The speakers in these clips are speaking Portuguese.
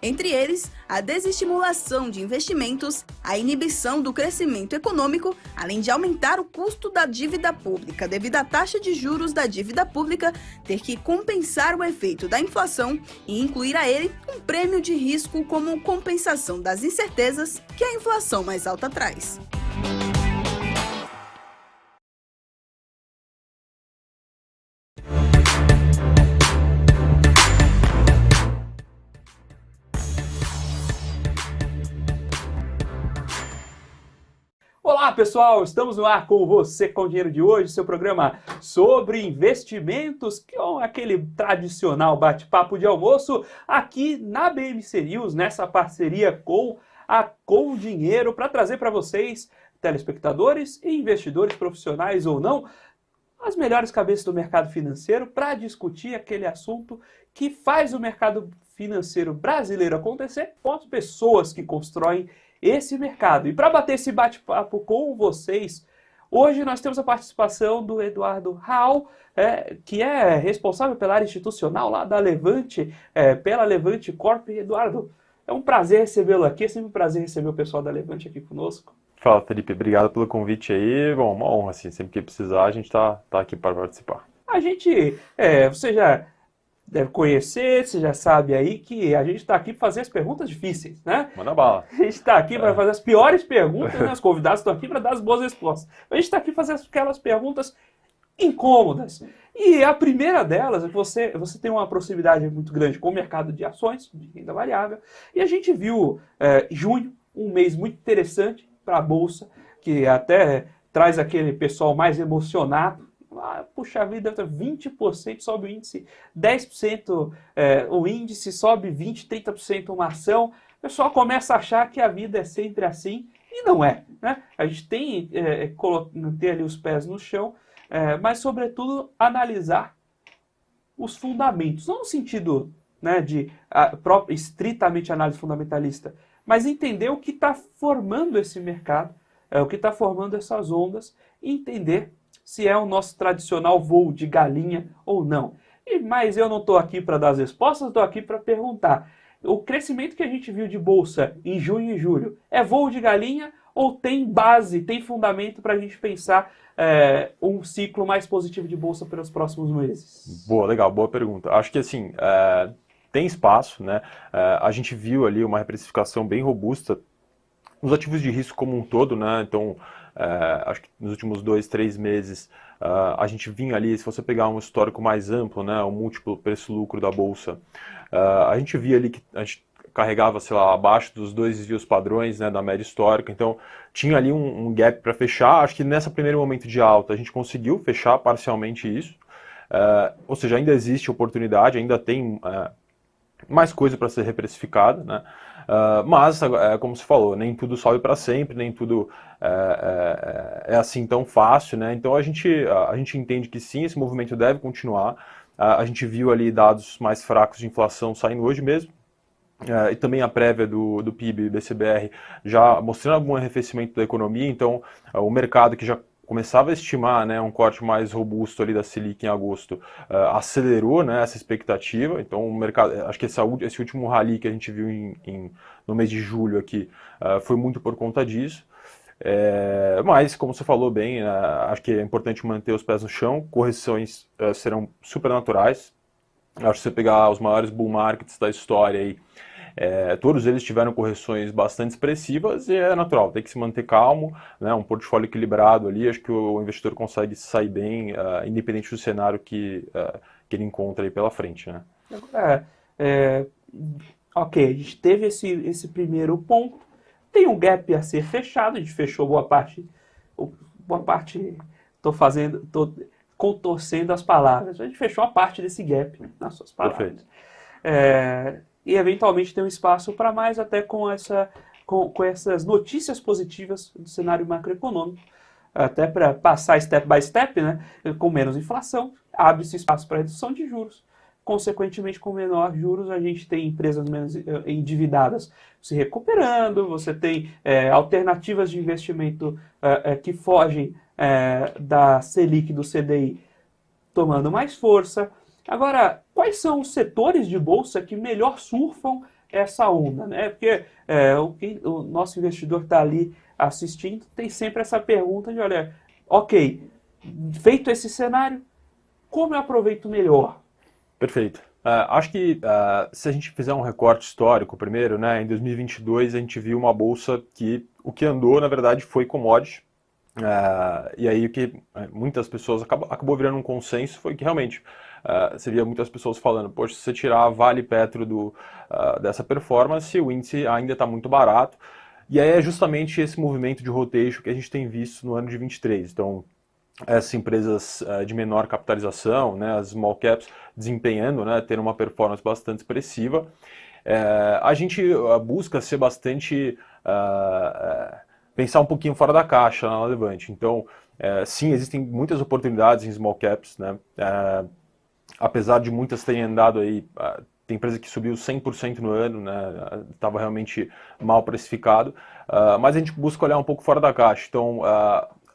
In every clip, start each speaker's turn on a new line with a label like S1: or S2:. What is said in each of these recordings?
S1: Entre eles, a desestimulação de investimentos, a inibição do crescimento econômico, além de aumentar o custo da dívida pública devido à taxa de juros da dívida pública ter que compensar o efeito da inflação e incluir a ele um prêmio de risco como compensação das incertezas que a inflação mais alta traz.
S2: Olá pessoal, estamos no ar com Você com Dinheiro de hoje, seu programa sobre investimentos, que é aquele tradicional bate-papo de almoço aqui na BMC News, nessa parceria com a Com Dinheiro, para trazer para vocês, telespectadores e investidores profissionais ou não, as melhores cabeças do mercado financeiro para discutir aquele assunto que faz o mercado financeiro brasileiro acontecer com as pessoas que constroem esse mercado. E para bater esse bate-papo com vocês, hoje nós temos a participação do Eduardo Raul, que é responsável pela área institucional lá da Levante, pela Levante Corp. Eduardo, é um prazer recebê-lo aqui, é sempre um prazer receber o pessoal da Levante aqui conosco.
S3: Fala, Felipe, obrigado pelo convite aí. Bom, uma honra, assim, sempre que precisar a gente tá aqui para participar.
S2: A gente, você já deve conhecer, você já sabe aí que a gente está aqui para fazer as perguntas difíceis, né?
S3: Manda bala.
S2: A gente está aqui para fazer as piores perguntas, né? Os convidados estão aqui para dar as boas respostas. A gente está aqui para fazer aquelas perguntas incômodas. E a primeira delas é que você tem uma proximidade muito grande com o mercado de ações, de renda variável, e a gente viu junho, um mês muito interessante para a Bolsa, que até traz aquele pessoal mais emocionado. Puxa vida, 20% sobe o índice, 10% o índice sobe 20%, 30% uma ação. O pessoal começa a achar que a vida é sempre assim, e não é, né? A gente tem que ter ali os pés no chão, mas sobretudo analisar os fundamentos, não no sentido, né, de estritamente análise fundamentalista, mas entender o que está formando esse mercado, o que está formando essas ondas, e entender se é o nosso tradicional voo de galinha ou não. Mas eu não estou aqui para dar as respostas, estou aqui para perguntar. O crescimento que a gente viu de bolsa em junho e julho é voo de galinha ou tem base, tem fundamento para a gente pensar um ciclo mais positivo de bolsa pelos próximos meses?
S3: Boa, legal, boa pergunta. Acho que assim, tem espaço, né? A gente viu ali uma reprecificação bem robusta nos ativos de risco como um todo, né? Então, acho que nos últimos 2, 3 meses a gente vinha ali, se você pegar um histórico mais amplo, né, o múltiplo preço-lucro da Bolsa, a gente via ali que a gente carregava, sei lá, abaixo dos 2 desvios padrões, né, da média histórica, então tinha ali um gap para fechar. Acho que nesse primeiro momento de alta a gente conseguiu fechar parcialmente isso, ou seja, ainda existe oportunidade, ainda tem mais coisa para ser reprecificada, né? Mas, como você falou, nem tudo sobe para sempre, nem tudo é assim tão fácil, né? Então a gente entende que sim, esse movimento deve continuar. A gente viu ali dados mais fracos de inflação saindo hoje mesmo, e também a prévia do PIB BCBR já mostrando algum arrefecimento da economia. Então o mercado que já começava a estimar, né, um corte mais robusto ali da Selic em agosto, acelerou, né, essa expectativa. Então o mercado, acho que esse último rally que a gente viu no mês de julho aqui foi muito por conta disso. Mas, como você falou bem, acho que é importante manter os pés no chão. Correções serão super naturais. Acho que se você pegar os maiores bull markets da história aí, todos eles tiveram correções bastante expressivas, e é natural, tem que se manter calmo, né, um portfólio equilibrado ali. Acho que o investidor consegue sair bem, independente do cenário que ele encontra aí pela frente, né?
S2: Ok, a gente teve esse primeiro ponto, tem um gap a ser fechado, a gente fechou boa parte, estou contorcendo as palavras, a gente fechou a parte desse gap, né, nas suas palavras.
S3: Perfeito.
S2: E eventualmente tem um espaço para mais, até com essas notícias positivas do cenário macroeconômico, até para passar step by step, né, com menos inflação, abre-se espaço para redução de juros. Consequentemente, com menor juros, a gente tem empresas menos endividadas se recuperando, você tem alternativas de investimento que fogem da Selic, do CDI, tomando mais força. Agora, quais são os setores de bolsa que melhor surfam essa onda, né? Porque o nosso investidor está ali assistindo, tem sempre essa pergunta de, olha, ok, feito esse cenário, como eu aproveito melhor?
S3: Perfeito. Acho que se a gente fizer um recorte histórico primeiro, né, em 2022 a gente viu uma bolsa que o que andou, na verdade, foi commodity. E aí o que muitas pessoas acabou virando um consenso foi que realmente você via muitas pessoas falando, poxa, se você tirar a Vale e Petro dessa performance, o índice ainda está muito barato. E aí é justamente esse movimento de rotation que a gente tem visto no ano de 23. Então, essas empresas de menor capitalização, né, as small caps, desempenhando, né, tendo uma performance bastante expressiva. A gente busca ser bastante... pensar um pouquinho fora da caixa na Levante. Então, sim, existem muitas oportunidades em small caps, né? Apesar de muitas terem andado aí, tem empresa que subiu 100% no ano, né? Estava realmente mal precificado, mas a gente busca olhar um pouco fora da caixa. Então,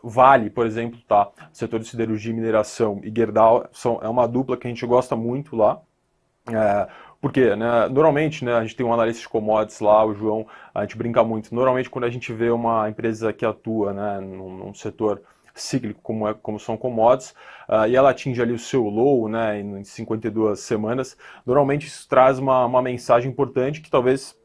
S3: Vale, por exemplo, tá? Setor de siderurgia e mineração e Gerdau é uma dupla que a gente gosta muito lá. Porque, né, normalmente, né, a gente tem um analista de commodities lá, o João, a gente brinca muito. Normalmente, quando a gente vê uma empresa que atua, né, num setor cíclico como são commodities, e ela atinge ali o seu low, né, em 52 semanas, normalmente isso traz uma mensagem importante que talvez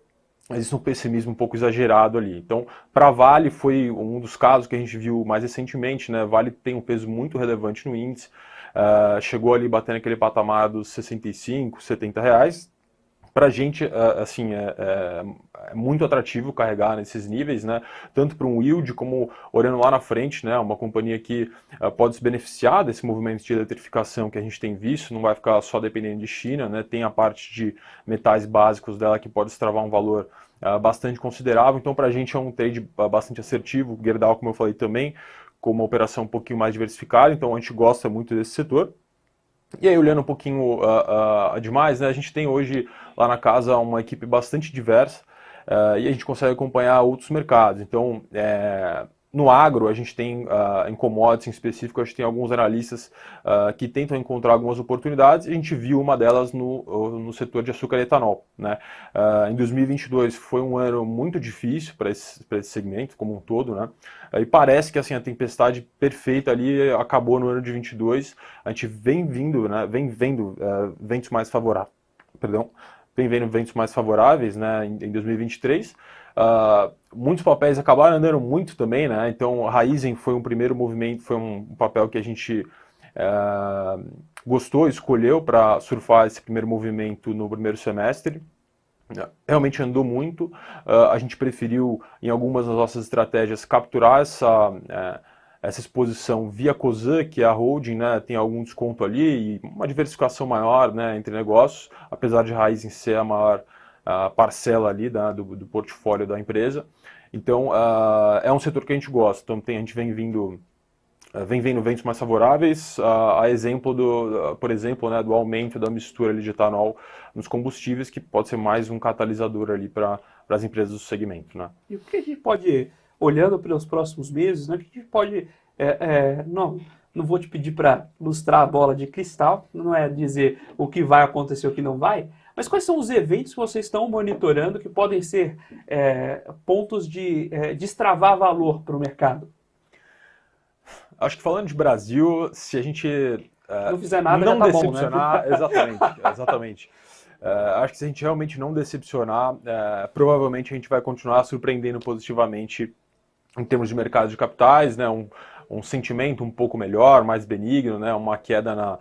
S3: existe um pessimismo um pouco exagerado ali. Então, para Vale foi um dos casos que a gente viu mais recentemente, né? Vale tem um peso muito relevante no índice, chegou ali batendo aquele patamar dos 65, 70 reais. Para a gente, assim, é muito atrativo carregar nesses níveis, né? Tanto para um yield como olhando lá na frente, né? Uma companhia que pode se beneficiar desse movimento de eletrificação que a gente tem visto, não vai ficar só dependendo de China, né? Tem a parte de metais básicos dela que pode extravar um valor bastante considerável. Então, para a gente é um trade bastante assertivo. Gerdau, como eu falei também, com uma operação um pouquinho mais diversificada, então a gente gosta muito desse setor. E aí, olhando um pouquinho demais, né, a gente tem hoje lá na casa uma equipe bastante diversa e a gente consegue acompanhar outros mercados. Então, no agro, a gente tem, em commodities em específico, a gente tem alguns analistas que tentam encontrar algumas oportunidades, e a gente viu uma delas no setor de açúcar e etanol, né? Em 2022 foi um ano muito difícil para esse segmento como um todo, né? E parece que assim, a tempestade perfeita ali acabou no ano de 22, a gente vem vendo ventos mais favoráveis, vem vendo ventos mais favoráveis, né, em 2023. Muitos papéis acabaram andando muito também, né? Então, a Raizen foi um primeiro movimento, foi um papel que a gente gostou, escolheu para surfar esse primeiro movimento no primeiro semestre. Realmente andou muito. A gente preferiu, em algumas das nossas estratégias, capturar essa exposição via Cosan, que é a holding, né, tem algum desconto ali e uma diversificação maior, né, entre negócios, apesar de Raizen ser a maior parcela ali do portfólio da empresa. Então, é um setor que a gente gosta. Então, a gente vem vendo ventos mais favoráveis, a exemplo por exemplo, né, do aumento da mistura ali de etanol nos combustíveis, que pode ser mais um catalisador ali para as empresas do segmento, né?
S2: E o que a gente pode, olhando para os próximos meses, né, o que a gente pode... não vou te pedir para ilustrar a bola de cristal, não é dizer o que vai acontecer ou o que não vai, mas quais são os eventos que vocês estão monitorando que podem ser pontos de destravar valor para o mercado?
S3: Acho que falando de Brasil, se a gente
S2: não fizer nada,
S3: não
S2: já tá
S3: decepcionar,
S2: bom, né?
S3: exatamente. Acho que se a gente realmente não decepcionar, provavelmente a gente vai continuar surpreendendo positivamente em termos de mercado de capitais, né? Um sentimento um pouco melhor, mais benigno, né? Uma queda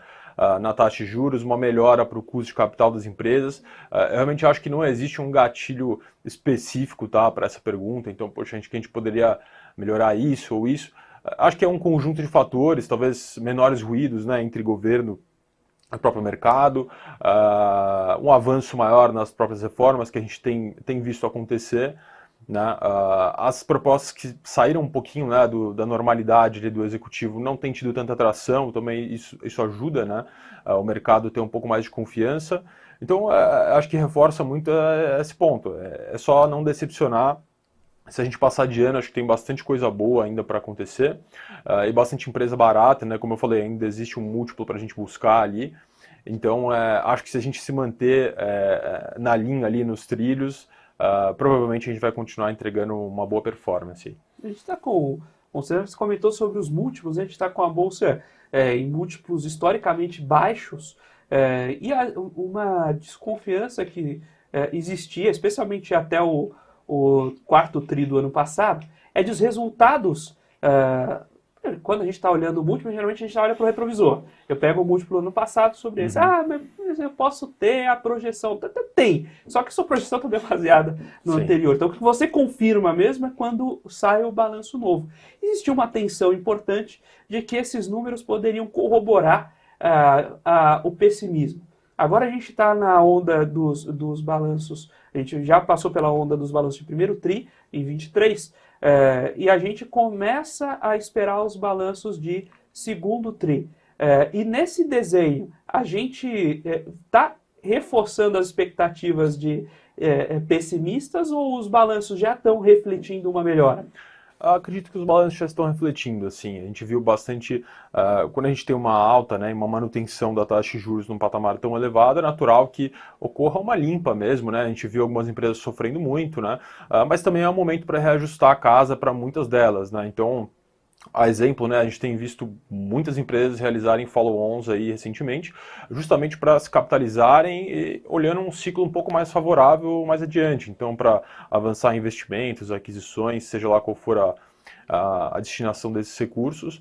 S3: na taxa de juros, uma melhora para o custo de capital das empresas. Eu realmente acho que não existe um gatilho específico, tá, para essa pergunta. Então, poxa, que a gente poderia melhorar isso ou isso. Acho que é um conjunto de fatores, talvez menores ruídos, né, entre governo e o próprio mercado, um avanço maior nas próprias reformas que a gente tem visto acontecer, né, as propostas que saíram um pouquinho, né, da normalidade ali, do executivo não têm tido tanta atração, também isso ajuda, né, o mercado a ter um pouco mais de confiança. Então, acho que reforça muito esse ponto. É só não decepcionar. Se a gente passar de ano, acho que tem bastante coisa boa ainda para acontecer e bastante empresa barata, né? Como eu falei, ainda existe um múltiplo para a gente buscar ali. Então, acho que se a gente se manter na linha ali, nos trilhos, provavelmente a gente vai continuar entregando uma boa performance.
S2: A gente está você comentou sobre os múltiplos, a gente está com a bolsa em múltiplos historicamente baixos, e uma desconfiança que existia, especialmente até o quarto tri do ano passado, é de os resultados. Quando a gente está olhando o múltiplo, geralmente a gente olha para o retrovisor. Eu pego o múltiplo do ano passado sobre esse. Mas eu posso ter a projeção. Tem. Só que sua projeção também é baseada no anterior. Então, o que você confirma mesmo é quando sai o balanço novo. Existe uma tensão importante de que esses números poderiam corroborar o pessimismo. Agora a gente está na onda dos balanços. A gente já passou pela onda dos balanços de primeiro tri, em 23, e a gente começa a esperar os balanços de segundo tri. E nesse desenho, a gente está reforçando as expectativas de pessimistas ou os balanços já estão refletindo uma melhora?
S3: Acredito que os balanços já estão refletindo, assim, a gente viu bastante, quando a gente tem uma alta, né, uma manutenção da taxa de juros num patamar tão elevado, é natural que ocorra uma limpa mesmo, né, a gente viu algumas empresas sofrendo muito, né, mas também é um momento para reajustar a casa para muitas delas, né, então, a exemplo, né, a gente tem visto muitas empresas realizarem follow-ons aí recentemente, justamente para se capitalizarem e olhando um ciclo um pouco mais favorável mais adiante. Então, para avançar em investimentos, aquisições, seja lá qual for a destinação desses recursos.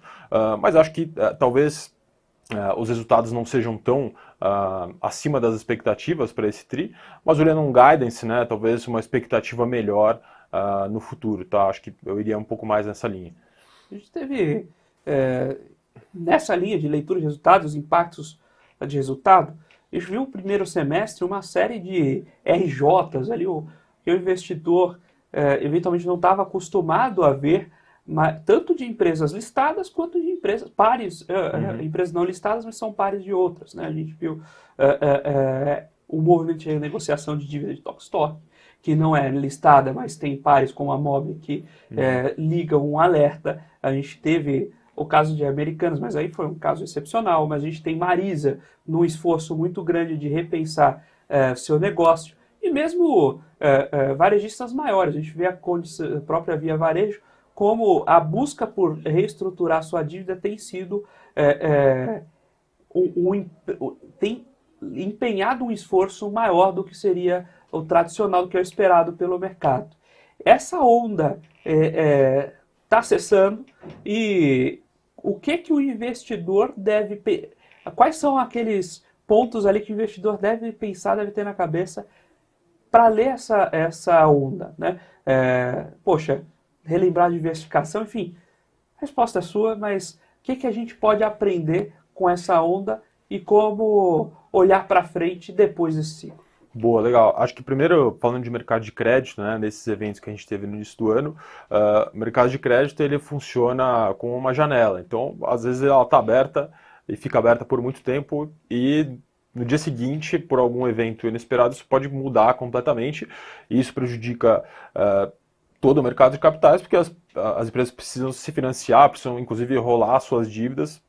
S3: Mas acho que talvez os resultados não sejam tão acima das expectativas para esse TRI, mas olhando um guidance, né, talvez uma expectativa melhor no futuro. Tá? Acho que eu iria um pouco mais nessa linha.
S2: A gente teve, nessa linha de leitura de resultados, impactos de resultado, a gente viu no primeiro semestre uma série de RJs ali, que o investidor eventualmente não estava acostumado a ver, tanto de empresas listadas quanto de empresas pares, empresas não listadas, mas são pares de outras. Né? A gente viu o movimento de negociação de dívida de Tokstok, que não é listada, mas tem pares como a Mobi que ligam um alerta. A gente teve o caso de Americanas, mas aí foi um caso excepcional. Mas a gente tem Marisa num esforço muito grande de repensar seu negócio. E mesmo varejistas maiores. A gente vê a própria Via Varejo como a busca por reestruturar sua dívida tem sido... tem empenhado um esforço maior do que seria o tradicional, do que é o esperado pelo mercado. Essa onda está cessando e o que o investidor deve... Quais são aqueles pontos ali que o investidor deve pensar, deve ter na cabeça para ler essa onda? Né? Relembrar a diversificação, enfim, a resposta é sua, mas o que a gente pode aprender com essa onda e como olhar para frente depois desse ciclo?
S3: Boa, legal. Acho que primeiro, falando de mercado de crédito, né, nesses eventos que a gente teve no início do ano, o mercado de crédito ele funciona como uma janela. Então, às vezes ela está aberta e fica aberta por muito tempo e no dia seguinte, por algum evento inesperado, isso pode mudar completamente e isso prejudica todo o mercado de capitais, porque as empresas precisam se financiar, precisam inclusive rolar suas dívidas.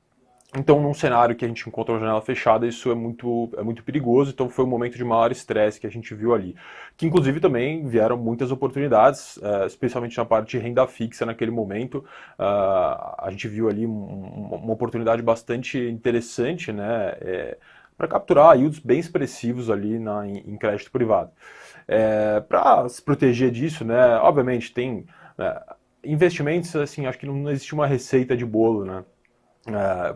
S3: Então, num cenário que a gente encontra uma janela fechada, isso é muito perigoso. Então, foi um momento de maior estresse que a gente viu ali. Que, inclusive, também vieram muitas oportunidades, especialmente na parte de renda fixa naquele momento. A gente viu ali uma oportunidade bastante interessante, né, para capturar yields bem expressivos ali em crédito privado. Para se proteger disso, né, obviamente, tem investimentos, assim, acho que não existe uma receita de bolo, né?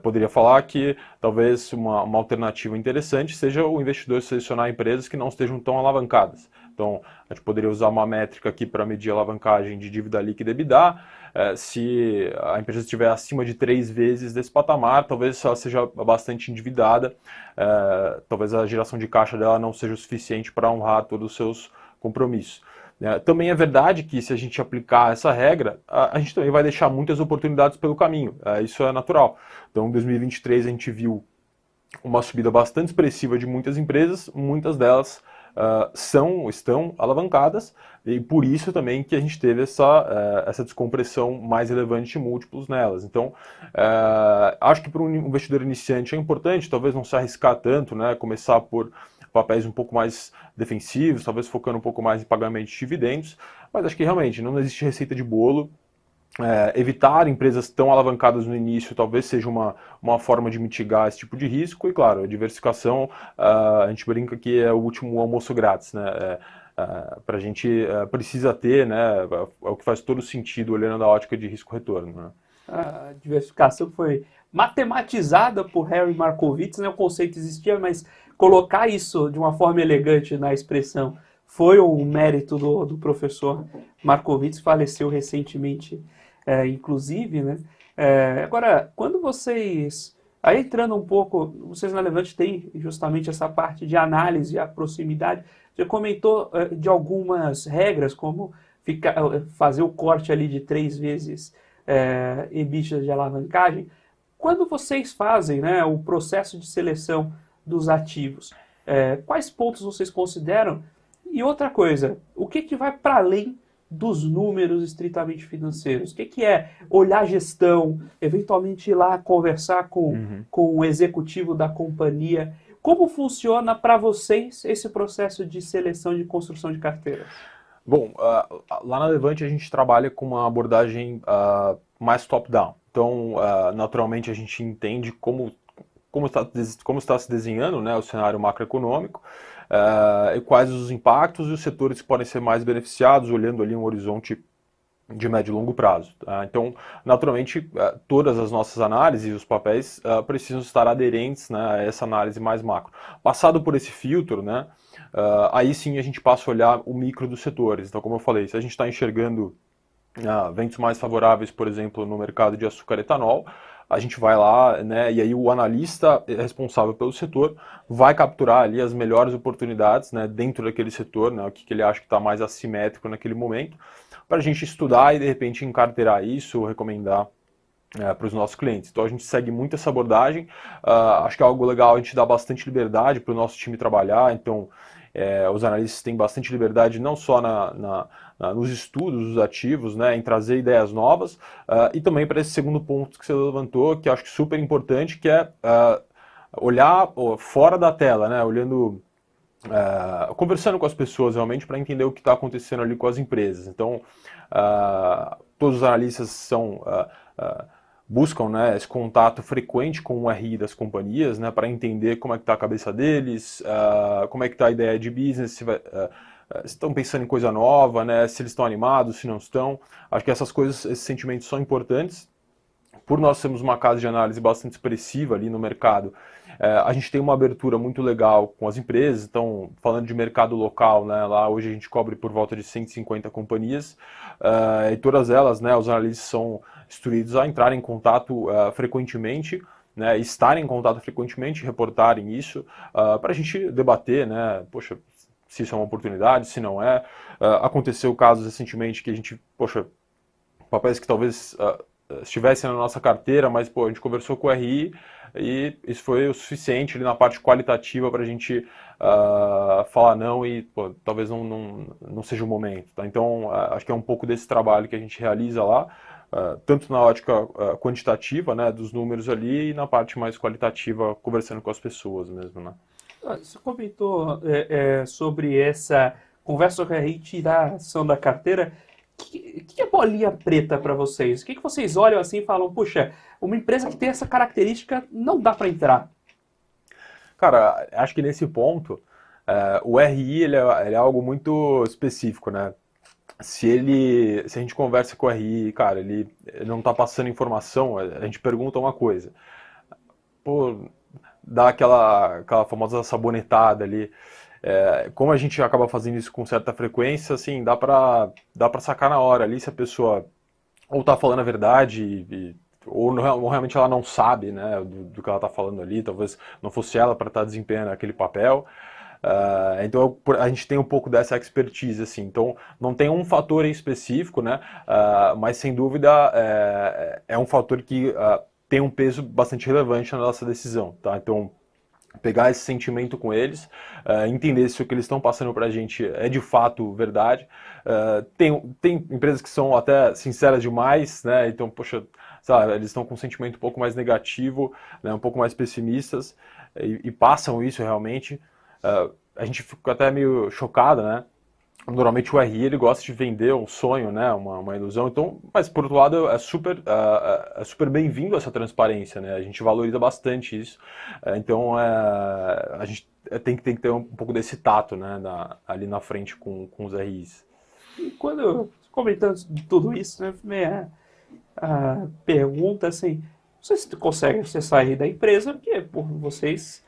S3: Poderia falar que talvez uma alternativa interessante seja o investidor selecionar empresas que não estejam tão alavancadas. Então, a gente poderia usar uma métrica aqui para medir a alavancagem de dívida líquida EBITDA. Se a empresa estiver acima de 3 vezes desse patamar, talvez ela seja bastante endividada, talvez a geração de caixa dela não seja o suficiente para honrar todos os seus compromissos. Também é verdade que se a gente aplicar essa regra, a gente também vai deixar muitas oportunidades pelo caminho, isso é natural. Então, em 2023 a gente viu uma subida bastante expressiva de muitas empresas, muitas delas estão alavancadas, e por isso também que a gente teve essa descompressão mais relevante de múltiplos nelas. Então, acho que para um investidor iniciante é importante, talvez não se arriscar tanto, né, começar por papéis um pouco mais defensivos, talvez focando um pouco mais em pagamento de dividendos, mas acho que realmente não existe receita de bolo. Evitar empresas tão alavancadas no início talvez seja uma forma de mitigar esse tipo de risco, e claro, a diversificação, a gente brinca que é o último almoço grátis, né? Para a gente precisa ter, né? É o que faz todo sentido olhando da ótica de risco-retorno, né?
S2: A diversificação foi matematizada por Harry Markowitz, né? O conceito existia, mas colocar isso de uma forma elegante na expressão foi um mérito do professor Markowitz, faleceu recentemente, inclusive, né? Agora, quando vocês... Aí entrando um pouco, vocês na Levante têm justamente essa parte de análise, a proximidade. Você comentou de algumas regras, como fazer o corte ali de 3 vezes EBITDA de alavancagem. Quando vocês fazem, né, o processo de seleção dos ativos, quais pontos vocês consideram? E outra coisa, o que vai para além dos números estritamente financeiros? O que é olhar a gestão, eventualmente ir lá conversar com o executivo da companhia? Como funciona para vocês esse processo de seleção de construção de carteira?
S3: Bom, lá na Levante a gente trabalha com uma abordagem mais top-down. Então, naturalmente, a gente entende como está se desenhando, né, o cenário macroeconômico, e quais os impactos e os setores que podem ser mais beneficiados, olhando ali um horizonte de médio e longo prazo. Tá? Então, naturalmente, todas as nossas análises e os papéis precisam estar aderentes, né, a essa análise mais macro. Passado por esse filtro, né, aí sim a gente passa a olhar o micro dos setores. Então, como eu falei, se a gente está enxergando ventos mais favoráveis, por exemplo, no mercado de açúcar e etanol, a gente vai lá, né, e aí o analista responsável pelo setor vai capturar ali as melhores oportunidades, né, dentro daquele setor, né, o que ele acha que está mais assimétrico naquele momento, para a gente estudar e de repente encarteirar isso, recomendar para os nossos clientes. Então a gente segue muito essa abordagem, acho que é algo legal, a gente dá bastante liberdade para o nosso time trabalhar, então os analistas têm bastante liberdade não só nos estudos dos ativos, né, em trazer ideias novas, e também para esse segundo ponto que você levantou, que eu acho que é super importante, que é olhar fora da tela, né, olhando, conversando com as pessoas realmente para entender o que está acontecendo ali com as empresas. Então, todos os analistas buscam, né, esse contato frequente com o RI das companhias, né, para entender como é que está a cabeça deles, como é que está a ideia de business, se estão pensando em coisa nova, né, se eles estão animados, se não estão. Acho que essas coisas, esses sentimentos são importantes. Por nós termos uma casa de análise bastante expressiva ali no mercado, a gente tem uma abertura muito legal com as empresas. Então, falando de mercado local, né, lá hoje a gente cobre por volta de 150 companhias, e todas elas, né, os analistas são instruídos a entrar em contato frequentemente, né, estarem em contato frequentemente, reportarem isso, para a gente debater, né, poxa, se isso é uma oportunidade, se não é. Aconteceu casos recentemente que a gente, poxa, papéis que talvez estivessem na nossa carteira, mas pô, a gente conversou com o RI e isso foi o suficiente ali na parte qualitativa para a gente falar não e pô, talvez não seja o momento. Tá? Então, acho que é um pouco desse trabalho que a gente realiza lá, tanto na ótica quantitativa, né, dos números ali, e na parte mais qualitativa, conversando com as pessoas mesmo, né?
S2: Você comentou sobre essa conversa com a retiração da carteira. O que é bolinha preta para vocês? O que vocês olham assim e falam, puxa, uma empresa que tem essa característica não dá para entrar?
S3: Cara, acho que nesse ponto, o RI ele é algo muito específico, né? Se a gente conversa com o RI, cara, ele não está passando informação, a gente pergunta uma coisa. Pô, dá aquela famosa sabonetada ali. Como a gente acaba fazendo isso com certa frequência, assim, dá pra sacar na hora ali se a pessoa ou tá falando a verdade, ou realmente ela não sabe, né, do que ela tá falando ali, talvez não fosse ela para estar desempenhando aquele papel. Então a gente tem um pouco dessa expertise, assim. Então não tem um fator em específico, né, mas sem dúvida é um fator que tem um peso bastante relevante na nossa decisão, tá? Então, pegar esse sentimento com eles, entender se o que eles estão passando para a gente é de fato verdade. Tem empresas que são até sinceras demais, né? Então, poxa, sabe, eles estão com um sentimento um pouco mais negativo, né? Um pouco mais pessimistas, e passam isso realmente. A gente fica até meio chocado, né? Normalmente o RI ele gosta de vender um sonho, né, uma ilusão. Então, mas por outro lado é super bem-vindo essa transparência, né? A gente valoriza bastante isso. Então a gente tem que ter um pouco desse tato, né, ali na frente com os RIs.
S2: E quando comentando tudo isso, né, minha pergunta assim, vocês conseguem sair da empresa porque vocês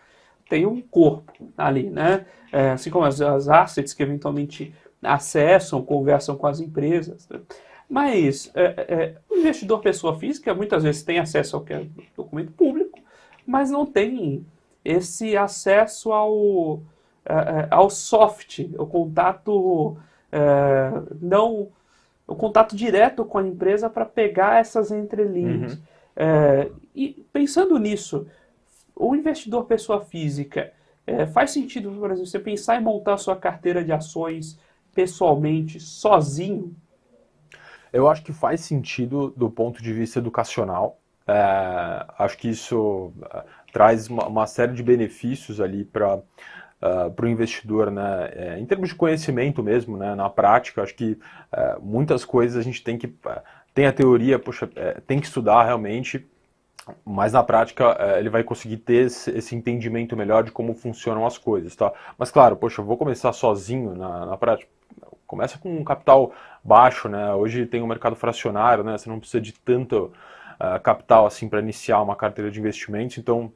S2: têm um corpo ali, né? Assim como as assets que eventualmente acessam, conversam com as empresas, né? Mas o investidor pessoa física muitas vezes tem acesso ao que é documento público, mas não tem esse acesso ao soft, o contato não o contato direto com a empresa para pegar essas entrelinhas. E pensando nisso, o investidor pessoa física faz sentido, por exemplo, você pensar em montar a sua carteira de ações pessoalmente, sozinho?
S3: Eu acho que faz sentido do ponto de vista educacional. Acho que isso traz uma série de benefícios ali para o investidor, né? Em termos de conhecimento mesmo, né? Na prática, acho que muitas coisas a gente tem a teoria, poxa, tem que estudar realmente, mas na prática ele vai conseguir ter esse entendimento melhor de como funcionam as coisas, tá? Mas claro, poxa, eu vou começar sozinho na prática. Começa com um capital baixo, né? Hoje tem um mercado fracionário, né? Você não precisa de tanto capital assim para iniciar uma carteira de investimentos. Então,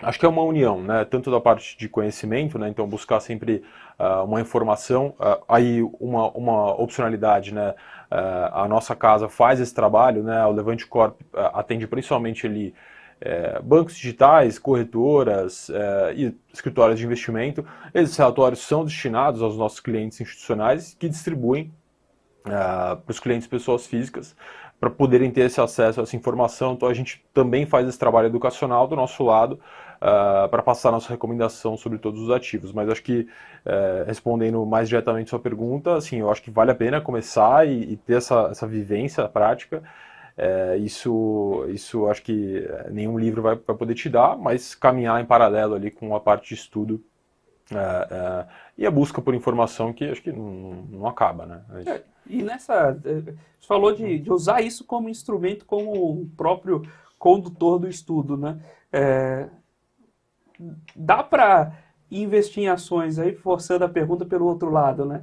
S3: acho que é uma união, né? Tanto da parte de conhecimento, né? Então, buscar sempre uma informação. Aí, uma opcionalidade, né? A nossa casa faz esse trabalho, né? O Levante Corp atende principalmente ali bancos digitais, corretoras e escritórios de investimento. Esses relatórios são destinados aos nossos clientes institucionais que distribuem para os clientes pessoas físicas para poderem ter esse acesso a essa informação. Então a gente também faz esse trabalho educacional do nosso lado para passar a nossa recomendação sobre todos os ativos. Mas acho que, respondendo mais diretamente a sua pergunta, assim, eu acho que vale a pena começar e ter essa vivência prática. Isso acho que nenhum livro vai poder te dar, mas caminhar em paralelo ali com a parte de estudo e a busca por informação que acho que não acaba, né?
S2: E você falou de usar isso como instrumento, como o próprio condutor do estudo, né? Dá para investir em ações, aí forçando a pergunta pelo outro lado, né?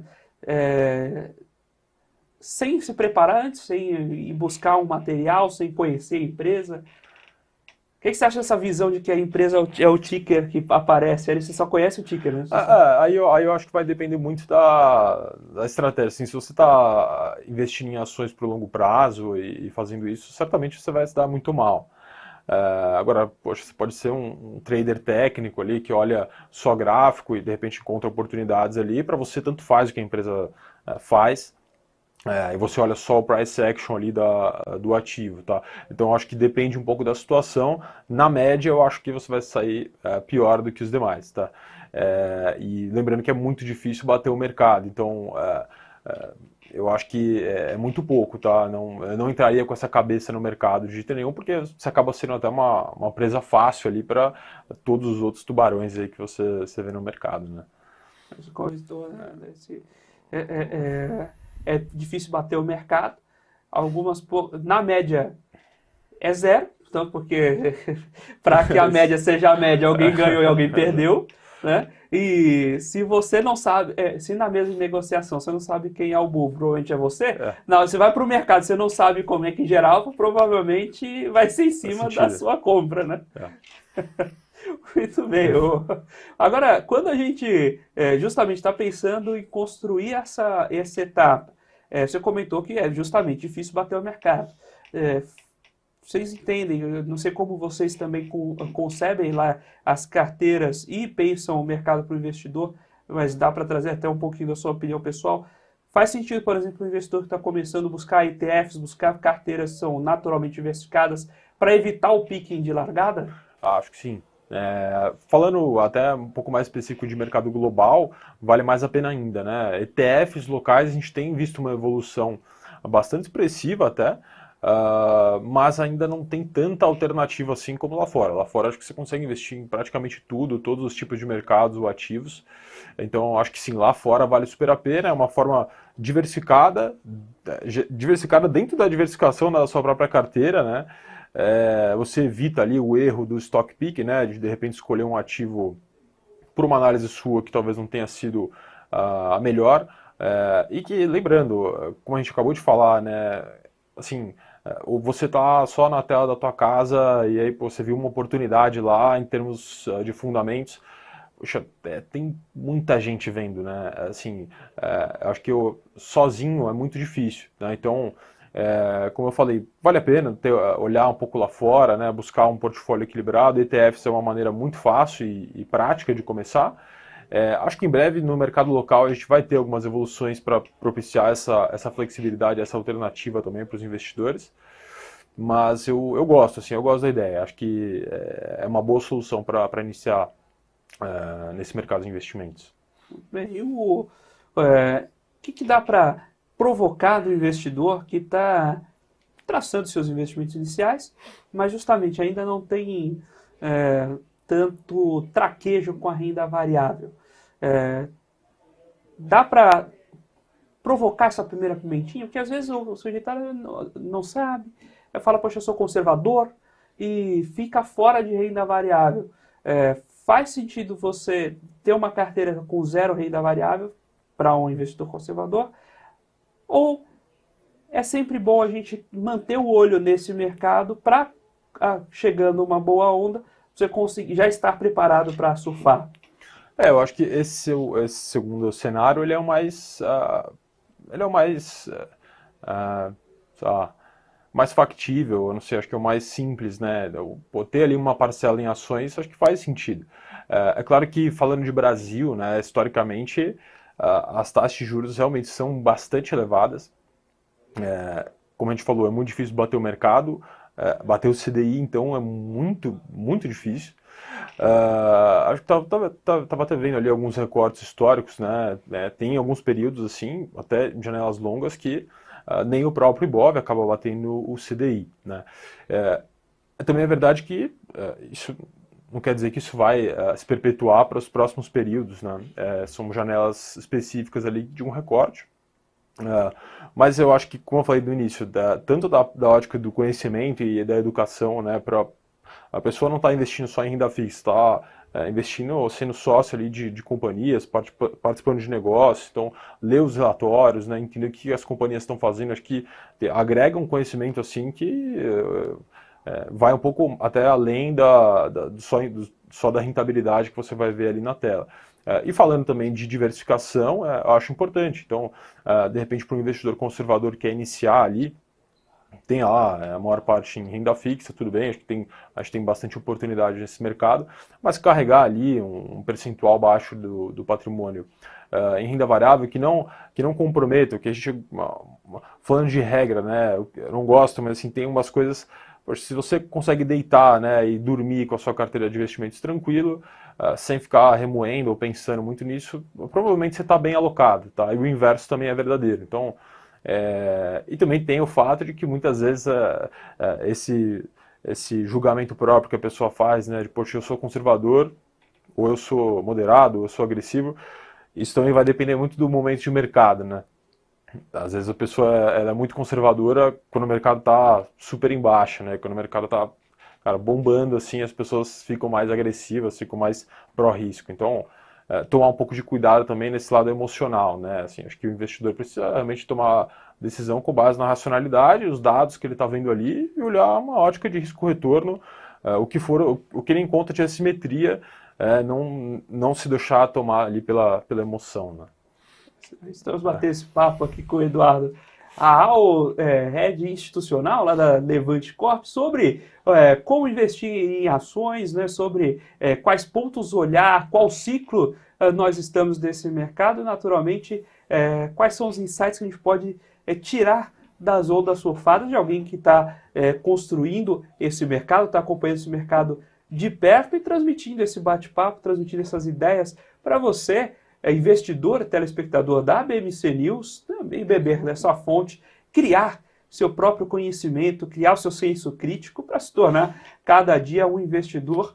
S2: Sem se preparar antes, sem ir buscar um material, sem conhecer a empresa? O que você acha dessa visão de que a empresa é o ticker que aparece? Aí você só conhece o ticker, né?
S3: Aí eu acho que vai depender muito da estratégia. Assim, se você está investindo em ações para o longo prazo e fazendo isso, certamente você vai se dar muito mal. Agora, poxa, você pode ser um trader técnico ali que olha só gráfico e de repente encontra oportunidades ali. Para você, tanto faz o que a empresa faz. E você olha só o price action ali do ativo, tá? Então eu acho que depende um pouco da situação. Na média eu acho que você vai sair pior do que os demais, tá? E lembrando que é muito difícil bater o mercado, então eu acho que é muito pouco, tá? Eu não entraria com essa cabeça no mercado de jeito nenhum, porque você acaba sendo até uma presa fácil ali para todos os outros tubarões aí que você vê no mercado, né?
S2: É difícil bater o mercado, na média é zero, então, porque para que a média seja a média, alguém ganhou e alguém perdeu, né? E se você não sabe, se na mesma negociação você não sabe quem é o burro, provavelmente é você, não, você vai para o mercado, você não sabe como é que em geral, provavelmente vai ser em cima da sua compra, né? Muito bem. Agora, quando a gente justamente está pensando em construir essa etapa, você comentou que é justamente difícil bater o mercado. Vocês entendem, eu não sei como vocês também concebem lá as carteiras e pensam o mercado para o investidor, mas dá para trazer até um pouquinho da sua opinião pessoal. Faz sentido, por exemplo, o investidor que está começando a buscar ETFs, buscar carteiras que são naturalmente diversificadas para evitar o picking de largada?
S3: Acho que sim. Falando até um pouco mais específico de mercado global, vale mais a pena ainda, né? ETFs locais, a gente tem visto uma evolução bastante expressiva até, mas ainda não tem tanta alternativa assim como lá fora. Lá fora acho que você consegue investir em praticamente tudo, todos os tipos de mercados ou ativos. Então acho que sim, lá fora vale super a pena, é uma forma diversificada dentro da diversificação da sua própria carteira, né? Você evita ali o erro do stock pick, né? De repente escolher um ativo por uma análise sua que talvez não tenha sido a melhor. E que, lembrando, como a gente acabou de falar, né? Assim, você tá só na tela da tua casa e aí você viu uma oportunidade lá em termos de fundamentos. Poxa, tem muita gente vendo, né? Assim, acho que sozinho é muito difícil, né? Então, como eu falei, vale a pena olhar um pouco lá fora, né? Buscar um portfólio equilibrado. ETFs é uma maneira muito fácil e prática de começar. Acho que em breve no mercado local a gente vai ter algumas evoluções para propiciar essa flexibilidade, essa alternativa também para os investidores. Mas eu gosto, assim, eu gosto da ideia. Acho que é uma boa solução para iniciar nesse mercado de investimentos.
S2: Bem, e o que dá para provocar do investidor que está traçando seus investimentos iniciais, mas justamente ainda não tem tanto traquejo com a renda variável? Dá para provocar essa primeira pimentinha? Porque às vezes o sujeito não sabe, fala, poxa, eu sou conservador e fica fora de renda variável. Faz sentido você ter uma carteira com zero renda variável para um investidor conservador? Ou é sempre bom a gente manter o olho nesse mercado para, chegando uma boa onda, você conseguir já estar preparado para surfar?
S3: Eu acho que esse segundo cenário ele é o mais, mais factível, eu não sei, acho que é o mais simples, né? Ter ali uma parcela em ações, acho que faz sentido. É claro que, falando de Brasil, né, historicamente, as taxas de juros realmente são bastante elevadas. Como a gente falou, é muito difícil bater o mercado, bater o CDI, então é muito, muito difícil. Acho que estava até vendo ali alguns recortes históricos, né? Tem alguns períodos, assim, até em janelas longas, que nem o próprio Ibov acaba batendo o CDI, né? Também é verdade que isso não quer dizer que isso vai se perpetuar para os próximos períodos, né? São janelas específicas ali de um recorte. Mas eu acho que, como eu falei no início, tanto da ótica do conhecimento e da educação, né, a pessoa não está investindo só em renda fixa, está investindo, sendo sócio ali de companhias, participando de negócios, então ler os relatórios, né, entender o que as companhias estão fazendo, acho que agrega um conhecimento assim que vai um pouco até além só da rentabilidade que você vai ver ali na tela. E falando também de diversificação, eu acho importante. Então, de repente, para um investidor conservador que quer iniciar ali, tem lá a maior parte em renda fixa, tudo bem, acho que tem bastante oportunidade nesse mercado, mas carregar ali um percentual baixo do patrimônio em renda variável que não comprometa, que a gente, falando de regra, né, eu não gosto, mas assim, tem umas coisas, se você consegue deitar, né, e dormir com a sua carteira de investimentos tranquilo, sem ficar remoendo ou pensando muito nisso, provavelmente você está bem alocado, tá? E o inverso também é verdadeiro. Então, e também tem o fato de que muitas vezes esse julgamento próprio que a pessoa faz, né, de, poxa, eu sou conservador, ou eu sou moderado, ou eu sou agressivo, isso também vai depender muito do momento de mercado, né? Às vezes a pessoa ela é muito conservadora quando o mercado está super em baixa, né? Quando o mercado está, cara, bombando, assim, as pessoas ficam mais agressivas, ficam mais pró-risco. Então, tomar um pouco de cuidado também nesse lado emocional, né? Assim, acho que o investidor precisa realmente tomar decisão com base na racionalidade, os dados que ele está vendo ali e olhar uma ótica de risco-retorno, o que ele encontra de assimetria, não se deixar tomar ali pela emoção, né?
S2: Estamos batendo esse papo aqui com o Eduardo. A AO, head institucional lá da Levante Corp, sobre como investir em ações, né, sobre quais pontos olhar, qual ciclo nós estamos nesse mercado e, naturalmente, quais são os insights que a gente pode tirar das ondas surfadas de alguém que está construindo esse mercado, está acompanhando esse mercado de perto e transmitindo esse bate-papo, transmitindo essas ideias para você, investidor, telespectador da BMC News, também beber dessa fonte, criar seu próprio conhecimento, criar o seu senso crítico para se tornar cada dia um investidor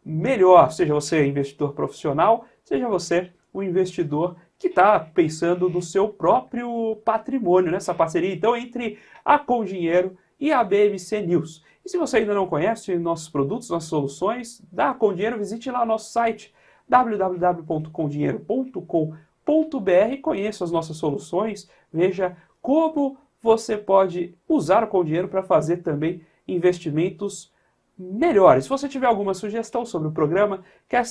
S2: melhor, seja você investidor profissional, seja você um investidor que está pensando no seu próprio patrimônio, nessa parceria então entre a Com Dinheiro e a BMC News. E se você ainda não conhece nossos produtos, nossas soluções da Com Dinheiro, visite lá o nosso site www.comdinheiro.com.br, conheça as nossas soluções, veja como você pode usar o Com Dinheiro para fazer também investimentos melhores. Se você tiver alguma sugestão sobre o programa, quer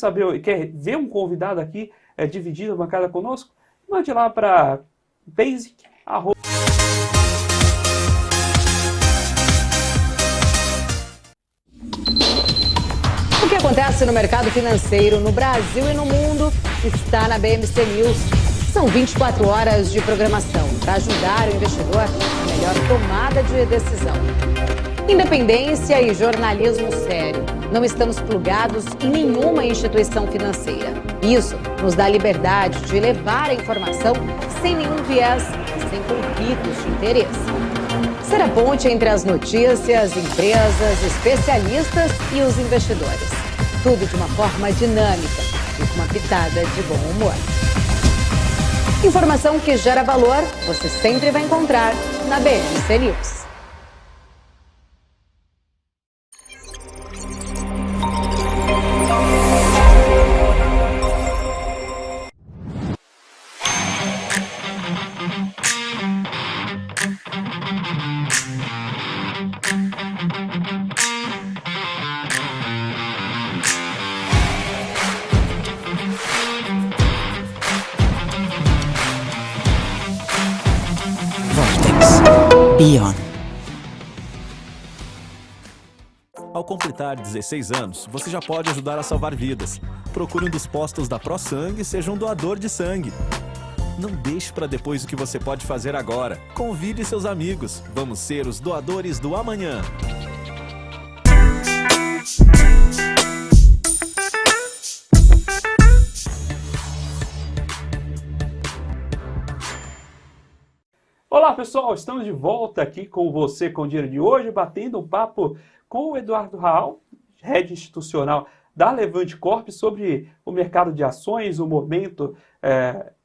S2: ver um convidado aqui dividindo a bancada conosco, mande lá para basic.
S4: O que acontece no mercado financeiro no Brasil e no mundo está na BMC News. São 24 horas de programação para ajudar o investidor na melhor tomada de decisão. Independência e jornalismo sério. Não estamos plugados em nenhuma instituição financeira. Isso nos dá liberdade de levar a informação sem nenhum viés e sem conflitos de interesse. Ser a ponte entre as notícias, empresas, especialistas e os investidores. Tudo de uma forma dinâmica e com uma pitada de bom humor. Informação que gera valor, você sempre vai encontrar na BMC News.
S5: Beyond.
S6: Ao completar 16 anos, você já pode ajudar a salvar vidas. Procure um dos postos da ProSangue e seja um doador de sangue. Não deixe para depois o que você pode fazer agora. Convide seus amigos. Vamos ser os doadores do amanhã.
S2: Olá pessoal, estamos de volta aqui com você com o Dinheiro de hoje, batendo um papo com o Eduardo Raal, head institucional da Levante Corp, sobre o mercado de ações, o momento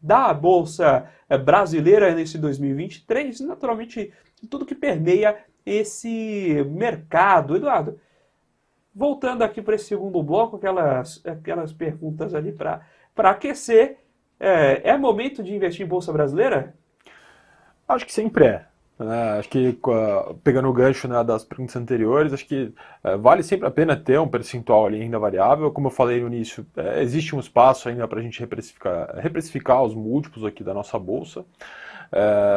S2: da Bolsa brasileira nesse 2023 e naturalmente tudo que permeia esse mercado. Eduardo, voltando aqui para esse segundo bloco, aquelas perguntas ali para aquecer, é momento de investir em Bolsa brasileira?
S3: Acho que sempre é. Acho que, pegando o gancho, né, das perguntas anteriores, acho que vale sempre a pena ter um percentual ali em renda variável. Como eu falei no início, existe um espaço ainda para a gente reprecificar os múltiplos aqui da nossa bolsa.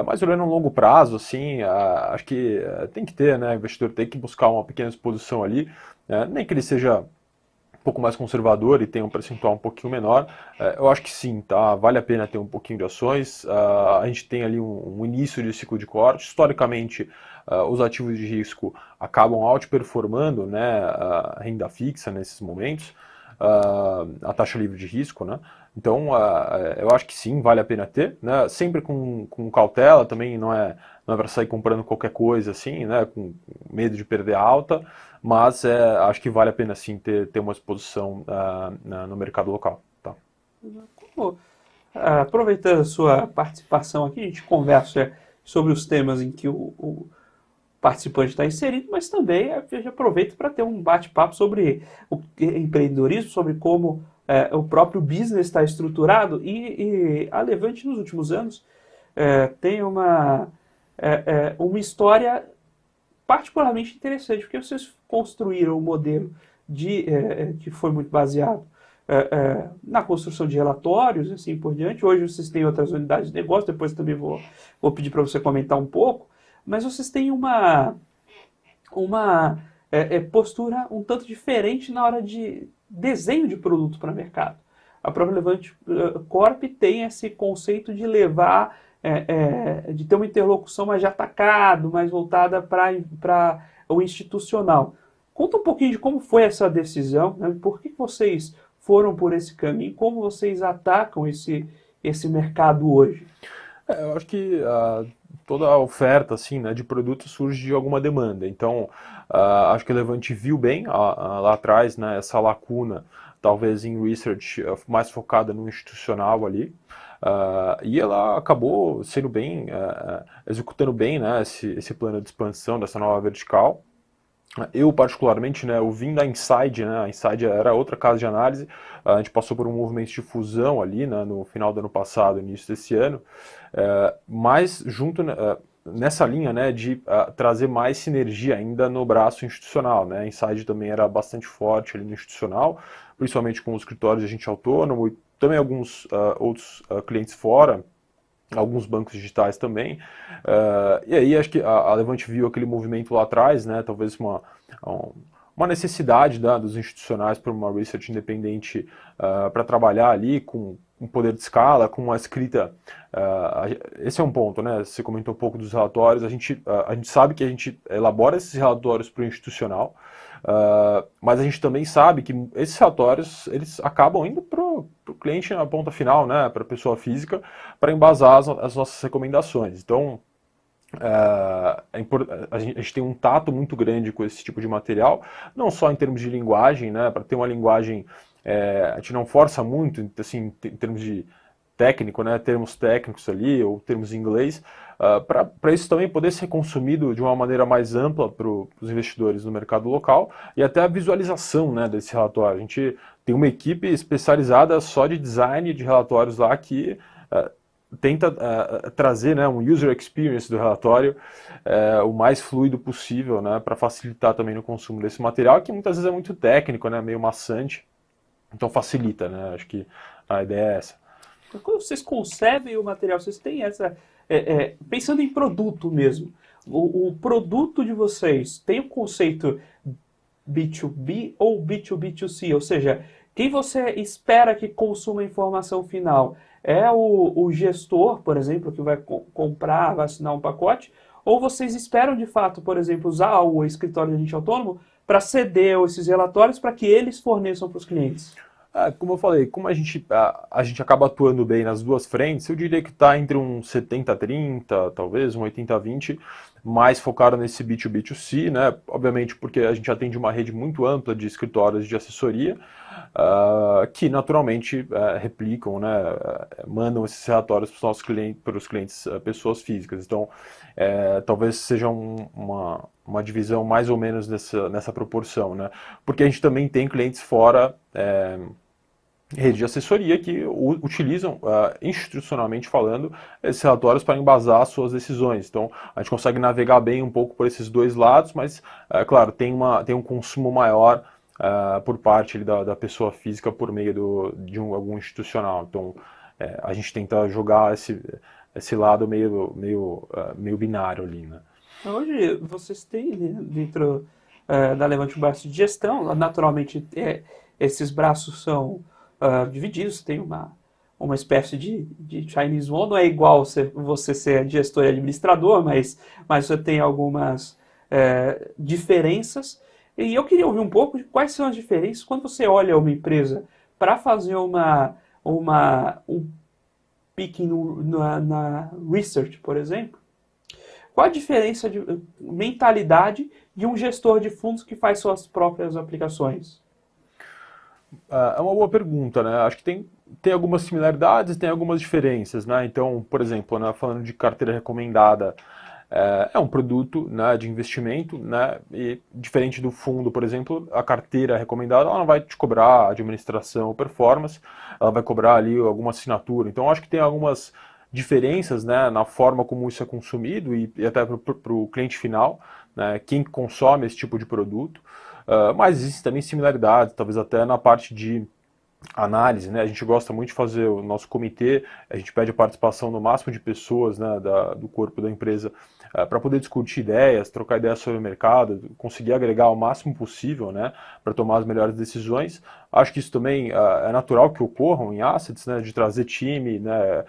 S3: Mas olhando a longo prazo, assim, acho que tem que ter, né, o investidor tem que buscar uma pequena exposição ali, nem que ele seja um pouco mais conservador e tem um percentual um pouquinho menor, eu acho que sim, tá? Vale a pena ter um pouquinho de ações. A gente tem ali um início de ciclo de corte. Historicamente, os ativos de risco acabam outperformando, né, a renda fixa nesses momentos, a taxa livre de risco, né? Então, eu acho que sim, vale a pena ter, né? Sempre com cautela também, não é para sair comprando qualquer coisa assim, né? Com medo de perder a alta, mas acho que vale a pena sim ter uma exposição no mercado local. Tá?
S2: Aproveitando a sua participação aqui, a gente conversa sobre os temas em que o participante está inserido, mas também a gente aproveita para ter um bate-papo sobre o empreendedorismo, sobre como o próprio business está estruturado, e a Levante nos últimos anos tem uma história particularmente interessante, porque vocês construíram um modelo que foi muito baseado na construção de relatórios e assim por diante. Hoje vocês têm outras unidades de negócio, depois também vou pedir para você comentar um pouco, mas vocês têm uma postura um tanto diferente na hora de desenho de produto para o mercado. A própria Levante Corp tem esse conceito de levar, de ter uma interlocução mais de atacado, mais voltada para o institucional. Conta um pouquinho de como foi essa decisão, né? Por que vocês foram por esse caminho, como vocês atacam esse mercado hoje?
S3: Eu acho que toda a oferta assim, né, de produtos surge de alguma demanda. Então, acho que a Levante viu bem lá atrás, né, essa lacuna, talvez em research mais focada no institucional ali. E ela acabou sendo bem, executando bem, né, esse plano de expansão dessa nova vertical. Eu, particularmente, né, eu vim da Inside, né, a Inside era outra casa de análise, a gente passou por um movimento de fusão ali, né, no final do ano passado, início desse ano, mas junto nessa linha, né, de trazer mais sinergia ainda no braço institucional, né, a Inside também era bastante forte ali no institucional, principalmente com os escritórios de agente autônomo e também alguns outros clientes fora, alguns bancos digitais também, e aí acho que a Levante viu aquele movimento lá atrás, né, talvez uma necessidade dos institucionais por uma research independente para trabalhar ali com um poder de escala, com uma escrita, esse é um ponto, né, você comentou um pouco dos relatórios, a gente sabe que a gente elabora esses relatórios para o institucional, mas a gente também sabe que esses relatórios eles acabam indo para o cliente na ponta final, né, para a pessoa física, para embasar as nossas recomendações. Então, a gente tem um tato muito grande com esse tipo de material, não só em termos de linguagem, né, para ter uma linguagem, a gente não força muito, assim, em termos de técnico, né, termos técnicos ali, ou termos em inglês, para isso também poder ser consumido de uma maneira mais ampla para os investidores no mercado local e até a visualização, né, desse relatório. A gente tem uma equipe especializada só de design de relatórios lá que tenta trazer, né, um user experience do relatório o mais fluido possível, né, para facilitar também no consumo desse material, que muitas vezes é muito técnico, né, meio maçante, então facilita, né, acho que a ideia é essa.
S2: Quando vocês concebem o material, vocês têm essa... pensando em produto mesmo, o produto de vocês tem o conceito B2B ou B2B2C, ou seja, quem você espera que consuma a informação final? É o gestor, por exemplo, que vai comprar, vai assinar um pacote? Ou vocês esperam, de fato, por exemplo, usar o escritório de agente autônomo para ceder esses relatórios para que eles forneçam para os clientes?
S3: Como eu falei, como a gente acaba atuando bem nas duas frentes, eu diria que está entre um 70-30, talvez um 80-20, mais focado nesse B2B2C, né? Obviamente porque a gente atende uma rede muito ampla de escritórios de assessoria, que naturalmente replicam, né? Mandam esses relatórios para os clientes, pessoas físicas. Então, talvez seja uma divisão mais ou menos nessa proporção, né? Porque a gente também tem clientes fora... rede de assessoria que utilizam, institucionalmente falando, esses relatórios para embasar suas decisões. Então, a gente consegue navegar bem um pouco por esses dois lados, mas, claro, tem um consumo maior por parte da pessoa física por meio de algum institucional. Então, a gente tenta jogar esse lado meio binário ali, né?
S2: Hoje, vocês têm dentro da Levante um braço de gestão, naturalmente, esses braços são divididos, tem uma espécie de Chinese Wall, não é igual você ser gestor e administrador, mas você tem algumas diferenças, e eu queria ouvir um pouco de quais são as diferenças quando você olha uma empresa para fazer um picking na research, por exemplo. Qual a diferença de mentalidade de um gestor de fundos que faz suas próprias aplicações?
S3: É uma boa pergunta, né? Acho que tem algumas similaridades, tem algumas diferenças, né? Então, por exemplo, né, falando de carteira recomendada, é um produto, né, de investimento, né? E diferente do fundo, por exemplo, a carteira recomendada ela não vai te cobrar administração ou performance, ela vai cobrar ali alguma assinatura. Então, acho que tem algumas diferenças, né, na forma como isso é consumido e até para o cliente final, né, quem consome esse tipo de produto. Mas existem também similaridades, talvez até na parte de análise, né? A gente gosta muito de fazer o nosso comitê, a gente pede a participação no máximo de pessoas, né, do corpo da empresa, para poder discutir ideias, trocar ideias sobre o mercado, conseguir agregar o máximo possível, né, para tomar as melhores decisões. Acho que isso também é natural que ocorram em assets, né, de trazer time, né,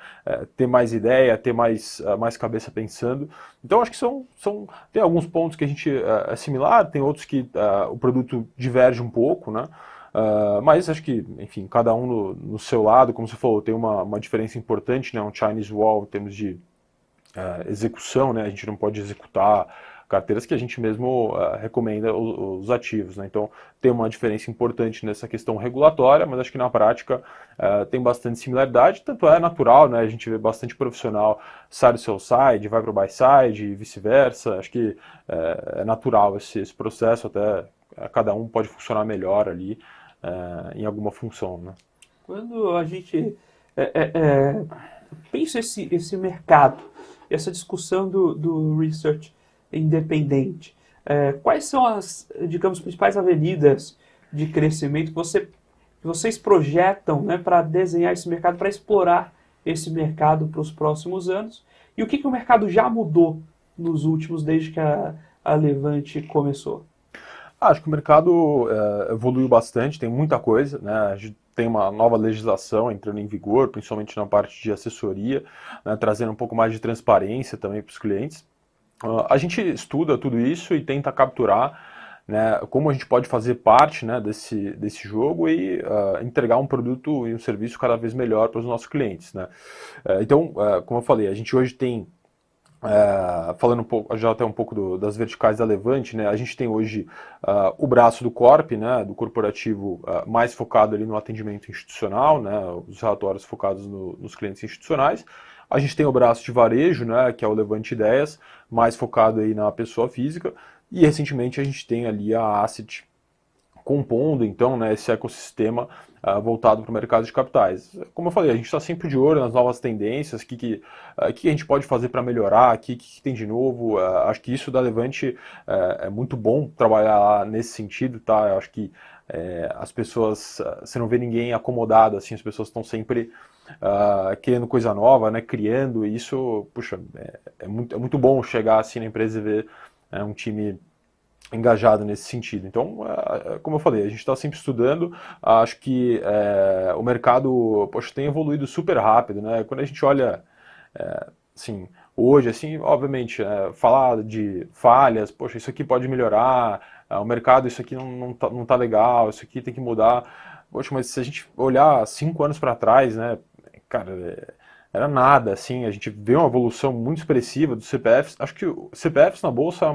S3: ter mais ideia, ter mais cabeça pensando. Então acho que tem alguns pontos que a gente é similar, tem outros que o produto diverge um pouco, né? Mas acho que, enfim, cada um no seu lado, como você falou, tem uma diferença importante, né? Um Chinese Wall em termos de execução, né? A gente não pode executar carteiras que a gente mesmo recomenda os ativos, né? Então tem uma diferença importante nessa questão regulatória, mas acho que na prática tem bastante similaridade, tanto é natural, né? A gente vê bastante profissional sai do sell side, vai para o buy side e vice-versa. Acho que é natural esse processo, até cada um pode funcionar melhor ali em alguma função, né?
S2: Quando a gente pensa esse mercado, essa discussão do research independente, quais são as, digamos, principais avenidas de crescimento que vocês projetam, né, para desenhar esse mercado, para explorar esse mercado para os próximos anos? E o que o mercado já mudou nos últimos, desde que a Levante começou?
S3: Acho que o mercado evoluiu bastante, tem muita coisa, né? A gente tem uma nova legislação entrando em vigor, principalmente na parte de assessoria, né? Trazendo um pouco mais de transparência também para os clientes. A gente estuda tudo isso e tenta capturar, né, como a gente pode fazer parte, né, desse jogo e entregar um produto e um serviço cada vez melhor para os nossos clientes, né? Então, como eu falei, a gente hoje tem falando um pouco, já até um pouco das verticais da Levante, né? A gente tem hoje o braço do Corp, né? Do corporativo, mais focado ali no atendimento institucional, né? Os relatórios focados nos clientes institucionais. A gente tem o braço de varejo, né? Que é o Levante Ideias, mais focado aí na pessoa física. E recentemente a gente tem ali a Asset compondo, então, né, esse ecossistema voltado para o mercado de capitais. Como eu falei, a gente está sempre de olho nas novas tendências, o que a gente pode fazer para melhorar, o que tem de novo. Acho que isso da Levante é muito bom trabalhar lá nesse sentido, tá? Eu acho que as pessoas, você não vê ninguém acomodado, assim, as pessoas estão sempre querendo coisa nova, né, criando, e isso, puxa, é muito bom chegar assim na empresa e ver um time engajado nesse sentido. Então, como eu falei, a gente está sempre estudando, acho que o mercado, poxa, tem evoluído super rápido, né? Quando a gente olha, assim, hoje, assim, obviamente, falar de falhas, poxa, isso aqui pode melhorar, o mercado, isso aqui não tá legal, isso aqui tem que mudar. Poxa, mas se a gente olhar 5 anos para trás, né, cara, era nada, assim, a gente vê uma evolução muito expressiva dos CPFs. Acho que o CPFs na bolsa é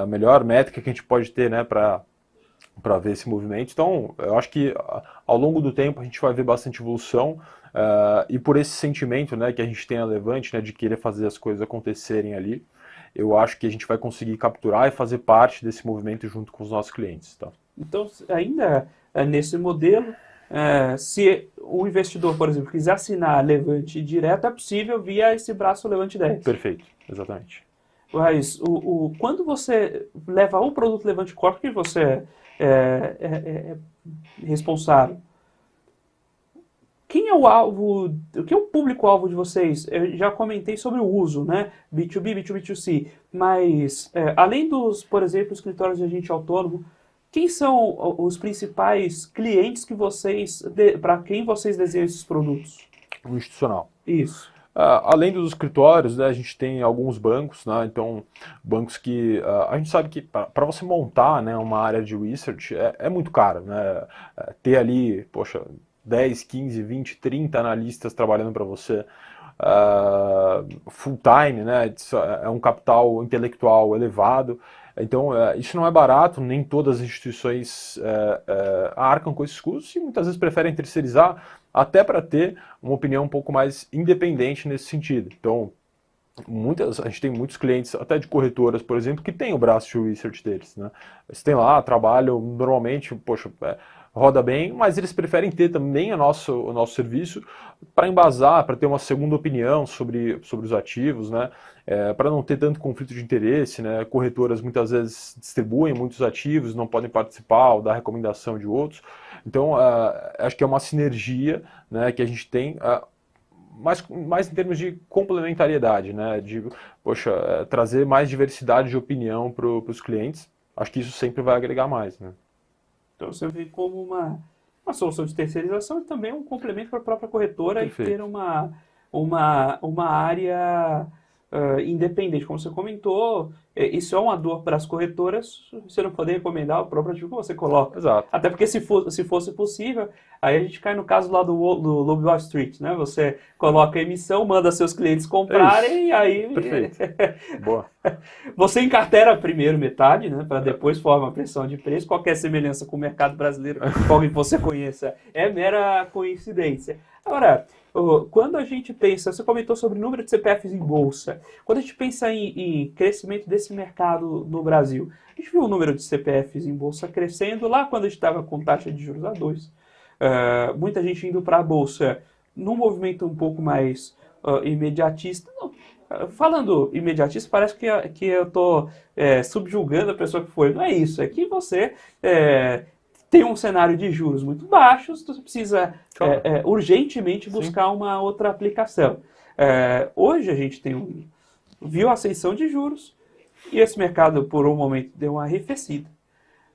S3: a melhor métrica que a gente pode ter, né, para ver esse movimento. Então, eu acho que ao longo do tempo a gente vai ver bastante evolução e por esse sentimento, né, que a gente tem a Levante, né, de querer fazer as coisas acontecerem ali, eu acho que a gente vai conseguir capturar e fazer parte desse movimento junto com os nossos clientes. Tá?
S2: Então, ainda nesse modelo, se o investidor, por exemplo, quiser assinar a Levante direto, é possível via esse braço Levante 10.
S3: Perfeito, exatamente.
S2: Mas quando você leva o produto Levante Corp, que você é responsável, quem é o alvo, quem é o público-alvo de vocês? Eu já comentei sobre o uso, né? B2B, B2B2C, mas além dos, por exemplo, escritórios de agente autônomo, quem são os principais clientes que para quem vocês desenham esses produtos?
S3: O institucional.
S2: Isso.
S3: Além dos escritórios, né, a gente tem alguns bancos, né, então bancos que a gente sabe que para você montar, né, uma área de research é muito caro, né, ter ali, poxa, 10, 15, 20, 30 analistas trabalhando para você full time, né, é um capital intelectual elevado, então isso não é barato, nem todas as instituições arcam com esses custos e muitas vezes preferem terceirizar até para ter uma opinião um pouco mais independente nesse sentido. Então, a gente tem muitos clientes, até de corretoras, por exemplo, que tem o braço de research deles, né? Eles têm lá, trabalham normalmente, poxa, roda bem, mas eles preferem ter também o nosso serviço para embasar, para ter uma segunda opinião sobre os ativos, né? Para não ter tanto conflito de interesse, né? Corretoras muitas vezes distribuem muitos ativos, não podem participar ou dar recomendação de outros. Então, acho que é uma sinergia, né, que a gente tem, mais em termos de complementariedade, né, de, poxa, trazer mais diversidade de opinião para os clientes. Acho que isso sempre vai agregar mais, né?
S2: Então você vê como uma solução de terceirização e também um complemento para a própria corretora.
S3: Perfeito.
S2: E ter uma área independente. Como você comentou, isso é uma dor para as corretoras, você não poder recomendar o próprio ativo que você coloca.
S3: Exato.
S2: Até porque se fosse possível, aí a gente cai no caso lá do Lobo Wall Street, né? Você coloca a emissão, manda seus clientes comprarem e aí...
S3: Perfeito. Boa.
S2: Você encartera primeiro metade, né, para depois forma a pressão de preço. Qualquer semelhança com o mercado brasileiro, com alguém que você conheça, é mera coincidência. Agora, quando a gente pensa, você comentou sobre o número de CPFs em bolsa, quando a gente pensa em crescimento desse mercado no Brasil, a gente viu o número de CPFs em bolsa crescendo lá quando a gente estava com taxa de juros a 2. Muita gente indo para a bolsa num movimento um pouco mais imediatista. Não, falando imediatista, parece que eu estou subjugando a pessoa que foi. Não é isso, é que você tem um cenário de juros muito baixos, você precisa urgentemente buscar uma outra aplicação. Hoje a gente viu a ascensão de juros e esse mercado por um momento deu uma arrefecida.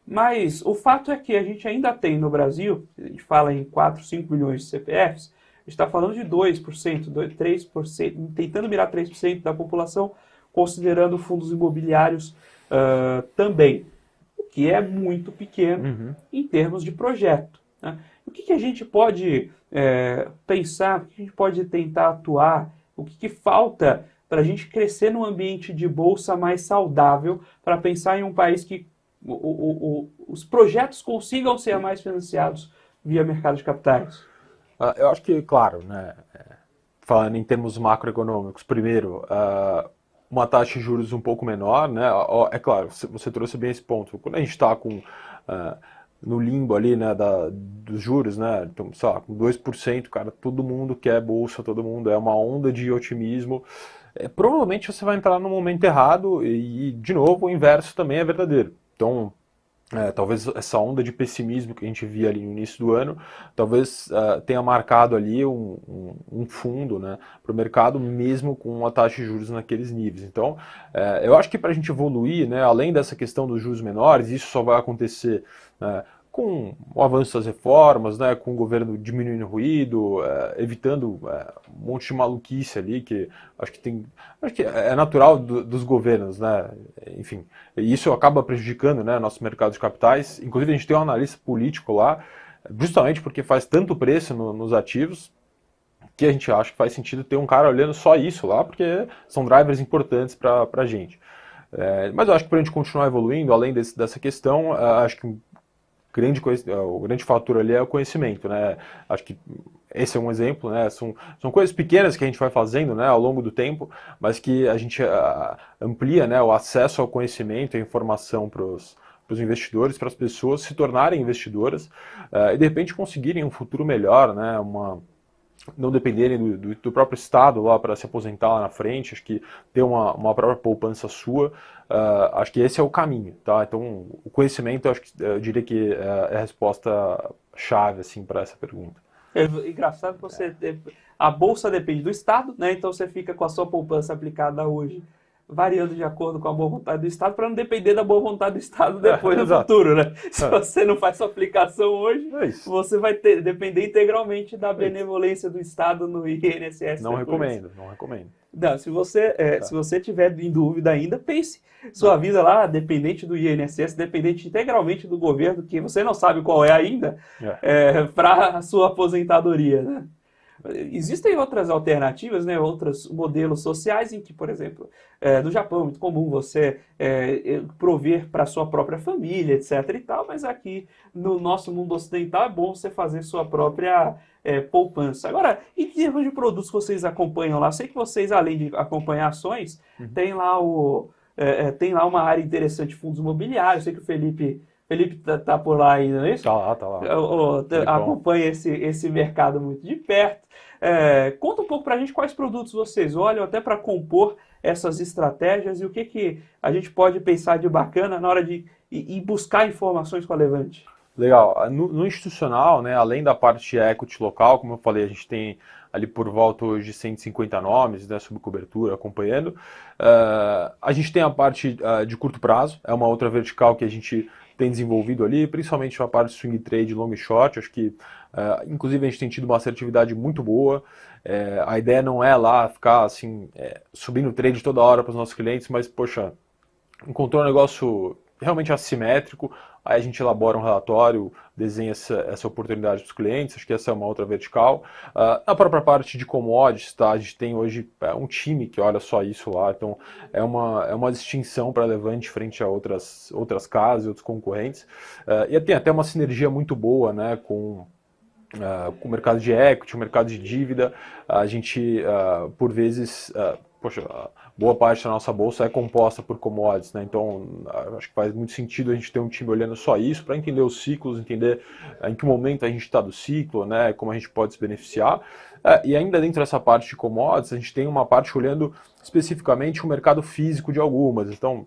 S2: Mas o fato é que a gente ainda tem no Brasil, a gente fala em 4, 5 milhões de CPFs, a gente está falando de 2%, 3%, tentando mirar 3% da população, considerando fundos imobiliários também, o que é muito pequeno em termos de projeto, né? O que a gente pode pensar, o que a gente pode tentar atuar, o que falta para a gente crescer num ambiente de bolsa mais saudável, para pensar em um país que os projetos consigam ser mais financiados via mercado de capitais?
S3: Eu acho que, claro, né, falando em termos macroeconômicos, primeiro, uma taxa de juros um pouco menor, né, é claro, você trouxe bem esse ponto. Quando a gente está no limbo ali, né, dos juros, né, então, sei lá, com 2%, cara, todo mundo quer bolsa, todo mundo, é uma onda de otimismo. Provavelmente você vai entrar no momento errado e, de novo, o inverso também é verdadeiro. Então, talvez essa onda de pessimismo que a gente via ali no início do ano, talvez tenha marcado ali um fundo, né, para o mercado, mesmo com uma taxa de juros naqueles níveis. Então, eu acho que para a gente evoluir, né, além dessa questão dos juros menores, isso só vai acontecer com o avanço das reformas, né, com o governo diminuindo o ruído, evitando um monte de maluquice ali, que acho que é natural dos governos, né, enfim, e isso acaba prejudicando, né, nosso mercado de capitais. Inclusive a gente tem um analista político lá, justamente porque faz tanto preço nos ativos, que a gente acha que faz sentido ter um cara olhando só isso lá, porque são drivers importantes para a gente. Mas eu acho que para a gente continuar evoluindo, além dessa questão, acho que o grande fator ali é o conhecimento, né? Acho que esse é um exemplo, né? São coisas pequenas que a gente vai fazendo, né, ao longo do tempo, mas que a gente amplia, né, o acesso ao conhecimento, à informação para os investidores, para as pessoas se tornarem investidoras e de repente conseguirem um futuro melhor, né? Não dependerem do próprio Estado lá para se aposentar lá na frente. Acho que ter uma própria poupança sua, acho que esse é o caminho, tá? Então, o conhecimento, eu diria que é a resposta chave, assim, para essa pergunta.
S2: É engraçado que a bolsa depende do Estado, né? Então você fica com a sua poupança aplicada hoje, variando de acordo com a boa vontade do Estado, para não depender da boa vontade do Estado depois no futuro, né? Se você não faz sua aplicação hoje, você vai depender integralmente da benevolência do Estado no INSS.
S3: Não recomendo.
S2: Não, se você tiver em dúvida ainda, pense sua vida lá, dependente do INSS, dependente integralmente do governo, que você não sabe qual é ainda, para a sua aposentadoria, né? Existem outras alternativas, né, outros modelos sociais em que, por exemplo, no Japão é muito comum você prover para a sua própria família, etc. e tal, mas aqui no nosso mundo ocidental é bom você fazer sua própria poupança. Agora, em termos de produtos que vocês acompanham lá, sei que vocês, além de acompanhar ações, tem lá uma área interessante de fundos imobiliários. Sei que o Felipe tá por lá ainda, não é isso?
S3: Tá lá.
S2: Acompanha esse mercado muito de perto. Conta um pouco pra gente quais produtos vocês olham até para compor essas estratégias e o que a gente pode pensar de bacana na hora de ir buscar informações com a Levante.
S3: Legal. No institucional, né, além da parte equity local, como eu falei, a gente tem ali por volta hoje de 150 nomes, né, sob cobertura, acompanhando. A gente tem a parte de curto prazo, é uma outra vertical que a gente tem desenvolvido ali, principalmente a parte de swing trade, long e short. Acho que, inclusive, a gente tem tido uma assertividade muito boa. A ideia não é lá ficar assim, subindo trade toda hora para os nossos clientes, mas, poxa, encontrou um negócio realmente assimétrico, aí a gente elabora um relatório, desenha essa oportunidade para os clientes. Acho que essa é uma outra vertical. Na própria parte de commodities, tá, a gente tem hoje um time que olha só isso lá, então é uma distinção para a Levante frente a outras casas e outros concorrentes. E tem até uma sinergia muito boa, né, com o mercado de equity, o mercado de dívida. A gente, por vezes, poxa, boa parte da nossa bolsa é composta por commodities, né? Então, acho que faz muito sentido a gente ter um time olhando só isso, para entender os ciclos, entender em que momento a gente está do ciclo, né? Como a gente pode se beneficiar. E ainda dentro dessa parte de commodities, a gente tem uma parte olhando especificamente o mercado físico de algumas. Então,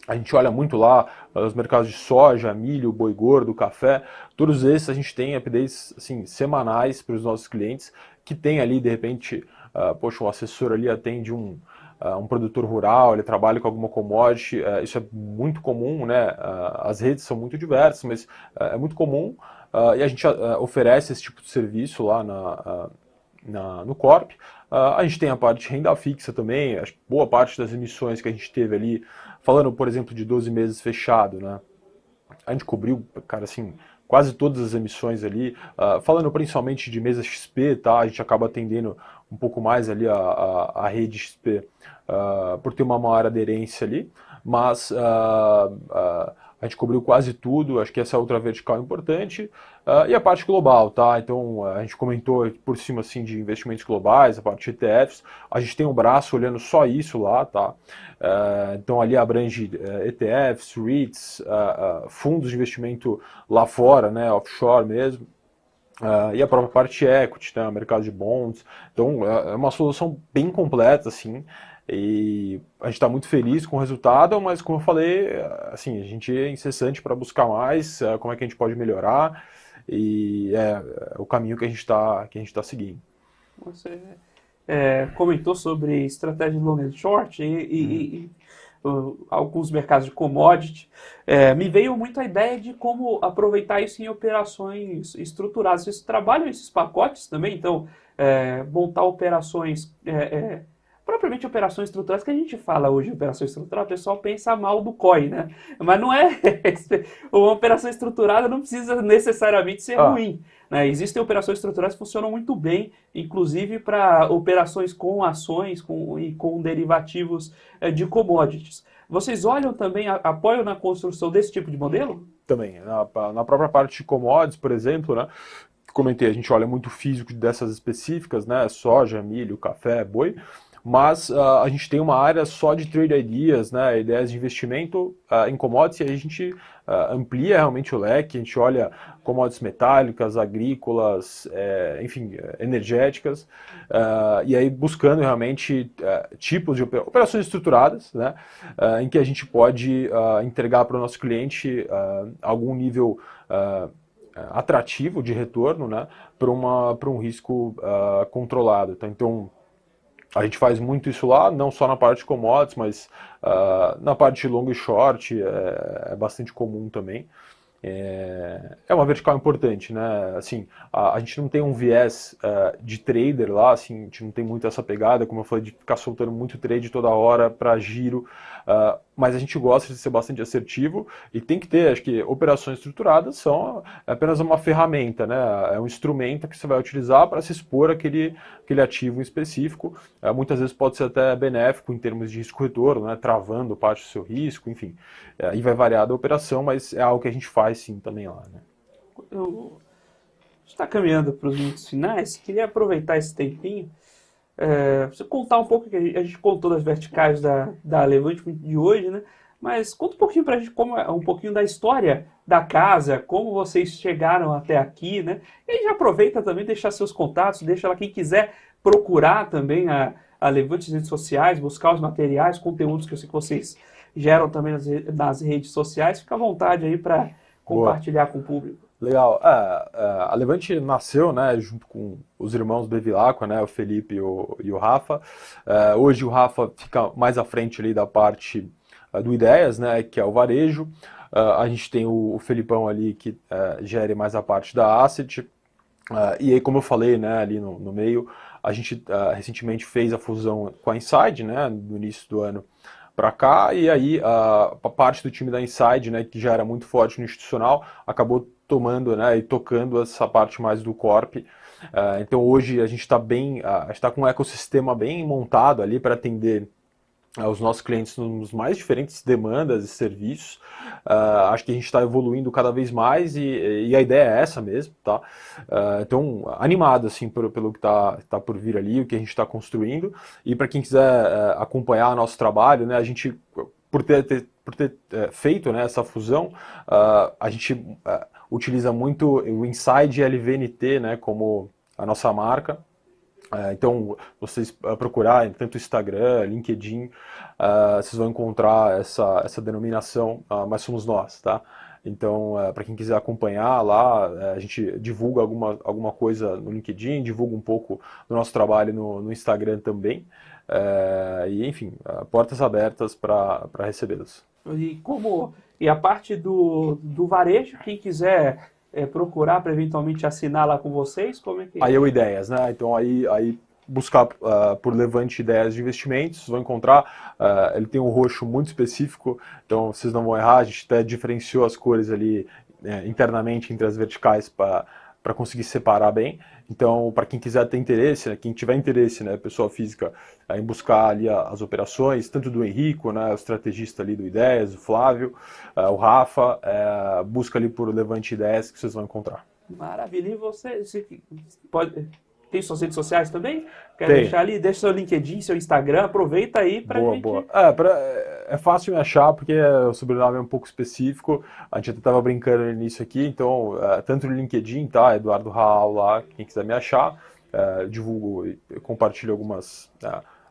S3: a gente olha muito lá os mercados de soja, milho, boi gordo, café. Todos esses a gente tem updates assim, semanais para os nossos clientes, que tem ali, de repente, poxa, o assessor ali atende um produtor rural, ele trabalha com alguma commodity. Isso é muito comum, né? As redes são muito diversas, mas é muito comum. E a gente oferece esse tipo de serviço lá no Corp. A gente tem a parte de renda fixa também. Acho que boa parte das emissões que a gente teve ali, falando, por exemplo, de 12 meses fechado, né? A gente cobriu, cara, assim, quase todas as emissões ali. Falando principalmente de mesa XP, tá? A gente acaba atendendo um pouco mais ali a rede XP por ter uma maior aderência ali. Mas a gente cobriu quase tudo. Acho que essa é outra vertical importante. E a parte global, tá? Então, a gente comentou por cima, assim, de investimentos globais, a parte de ETFs. A gente tem um braço olhando só isso lá, tá? Então, ali abrange ETFs, REITs, fundos de investimento lá fora, né? Offshore mesmo. E a própria parte equity, né? O mercado de bonds. Então, é uma solução bem completa, assim. E a gente está muito feliz com o resultado, mas, como eu falei, assim, a gente é incessante para buscar mais, como é que a gente pode melhorar, e é o caminho que a gente tá seguindo.
S2: Você comentou sobre estratégia de long and short e alguns mercados de commodity. Me veio muito a ideia de como aproveitar isso em operações estruturadas. Vocês trabalham esses pacotes também? Então, montar operações... propriamente operações estruturais, que a gente fala hoje, operação estrutural, o pessoal pensa mal do COI, né? Mas não é. Uma operação estruturada não precisa necessariamente ser ruim, né? Existem operações estruturais que funcionam muito bem, inclusive para operações com ações e com derivativos de commodities. Vocês olham também, apoiam na construção desse tipo de modelo?
S3: Também. Na própria parte de commodities, por exemplo, né? Comentei, a gente olha muito físico dessas específicas, né? Soja, milho, café, boi. Mas a gente tem uma área só de trade ideas, né, ideias de investimento em commodities, e a gente amplia realmente o leque. A gente olha commodities metálicas, agrícolas, enfim, energéticas, e aí buscando realmente tipos de operações estruturadas, né, em que a gente pode entregar para o nosso cliente algum nível atrativo de retorno, né, para um risco controlado. Tá? Então, a gente faz muito isso lá, não só na parte de commodities, mas na parte de long e short é bastante comum também. É uma vertical importante, né? Assim, a gente não tem um viés de trader lá, assim, a gente não tem muito essa pegada, como eu falei, de ficar soltando muito trade toda hora para giro, mas a gente gosta de ser bastante assertivo e tem que ter, acho que operações estruturadas são apenas uma ferramenta, né? É um instrumento que você vai utilizar para se expor aquele ativo em específico. Muitas vezes pode ser até benéfico em termos de risco-retorno, né? Travando parte do seu risco, enfim. Aí vai variar da operação, mas é algo que a gente faz sim também lá, né?
S2: A gente está caminhando para os minutos finais, queria aproveitar esse tempinho, você contar um pouco, que a gente contou das verticais da Levante de hoje, né? Mas conta um pouquinho para a gente um pouquinho da história da casa, como vocês chegaram até aqui, né? E aí já aproveita também deixar seus contatos, deixa lá quem quiser procurar também a Levante nas redes sociais, buscar os materiais, conteúdos que eu sei que vocês geram também nas redes sociais, fica à vontade aí para compartilhar com o público.
S3: Legal. A Levante nasceu, né, junto com os irmãos Bevilacqua, né, o Felipe e o Rafa. Hoje o Rafa fica mais à frente ali da parte do Ideias, né, que é o varejo. A gente tem o Felipão ali que gere mais a parte da Asset. E aí, como eu falei, né, ali no meio, a gente recentemente fez a fusão com a Inside, né, no início do ano para cá, e aí a parte do time da Inside, né, que já era muito forte no institucional, acabou tomando, né, e tocando essa parte mais do corp. Então hoje a gente está com um ecossistema bem montado ali para atender os nossos clientes nos mais diferentes demandas e serviços. Acho que a gente está evoluindo cada vez mais e a ideia é essa mesmo, tá? Então, animado assim pelo que tá por vir ali, o que a gente está construindo. E para quem quiser acompanhar nosso trabalho, né, a gente, por ter feito, né, essa fusão, a gente utiliza muito o Inside e a LVNT, né, como a nossa marca. Então, vocês procurarem tanto Instagram, LinkedIn, vocês vão encontrar essa denominação, mas somos nós, tá? Então, para quem quiser acompanhar lá, a gente divulga alguma coisa no LinkedIn, divulga um pouco do nosso trabalho no Instagram também. E, enfim, portas abertas para recebê-los.
S2: E a parte do varejo, quem quiser procurar para eventualmente assinar lá com vocês, como é que...
S3: Aí é o Ideias, né? Então aí buscar por Levante Ideias de Investimentos, vão encontrar, ele tem um roxo muito específico, então vocês não vão errar, a gente até diferenciou as cores ali internamente entre as verticais para conseguir separar bem. Então, para quem quiser ter interesse, né, quem tiver interesse, né, pessoa física, em buscar ali as operações, tanto do Henrico, né, o estrategista ali do Ideias, o Flávio, o Rafa, busca ali por Levante Ideias que vocês vão encontrar.
S2: Maravilha. E você tem suas redes sociais também? Quer
S3: Tem.
S2: deixar ali? Deixa seu LinkedIn, seu Instagram, aproveita aí para gente...
S3: Boa. É fácil me achar, porque o sobrenome é um pouco específico, a gente até estava brincando nisso aqui, então, tanto no LinkedIn, tá, Eduardo Raal lá, quem quiser me achar, divulgo e compartilho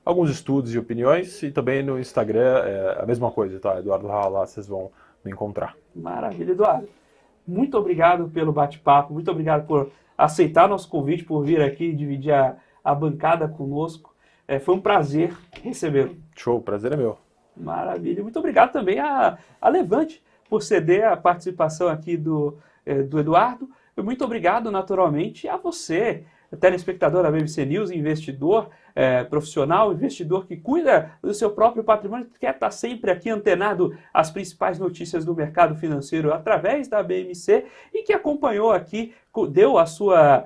S3: alguns estudos e opiniões, e também no Instagram a mesma coisa, tá, Eduardo Raal lá, vocês vão me encontrar.
S2: Maravilha, Eduardo. Muito obrigado pelo bate-papo, muito obrigado por aceitar nosso convite, por vir aqui dividir a bancada conosco. Foi um prazer recebê-lo.
S3: Show, o prazer é meu.
S2: Maravilha. Muito obrigado também a Levante por ceder a participação aqui do Eduardo. E muito obrigado, naturalmente, a você, telespectador da BBC News, investidor profissional, investidor que cuida do seu próprio patrimônio, que quer estar sempre aqui antenado às principais notícias do mercado financeiro através da BMC e que acompanhou aqui, deu a sua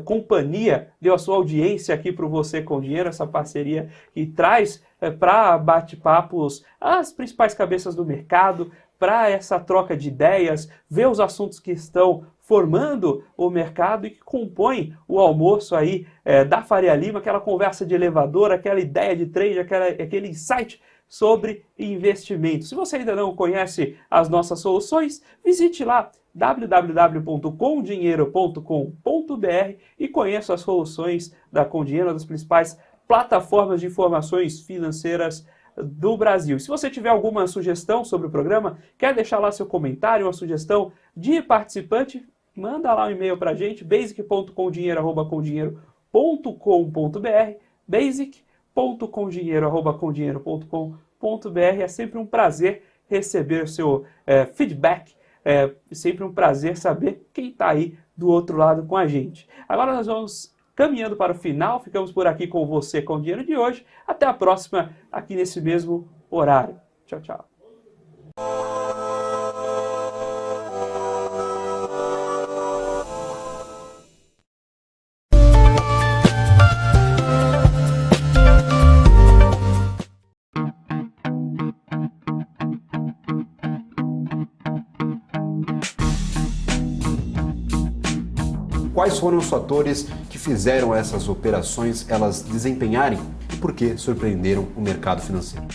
S2: companhia, deu a sua audiência aqui para o Você com Dinheiro, essa parceria que traz para bate-papos as principais cabeças do mercado, para essa troca de ideias, ver os assuntos que estão formando o mercado e que compõem o almoço aí da Faria Lima, aquela conversa de elevador, aquela ideia de trade, aquele insight sobre investimento. Se você ainda não conhece as nossas soluções, visite lá www.comdinheiro.com.br e conheça as soluções da Comdinheiro, uma das principais plataformas de informações financeiras do Brasil. Se você tiver alguma sugestão sobre o programa, quer deixar lá seu comentário, uma sugestão de participante, manda lá um e-mail para a gente, basic.comdinheiro@comdinheiro.com.br, basic.comdinheiro@comdinheiro.com.br. É sempre um prazer receber o seu feedback, sempre um prazer saber quem está aí do outro lado com a gente. Agora nós vamos caminhando para o final, ficamos por aqui com Você com Dinheiro de hoje. Até a próxima, aqui nesse mesmo horário. Tchau, tchau.
S7: Quais foram os fatores que fizeram essas operações elas desempenharem e por que surpreenderam o mercado financeiro?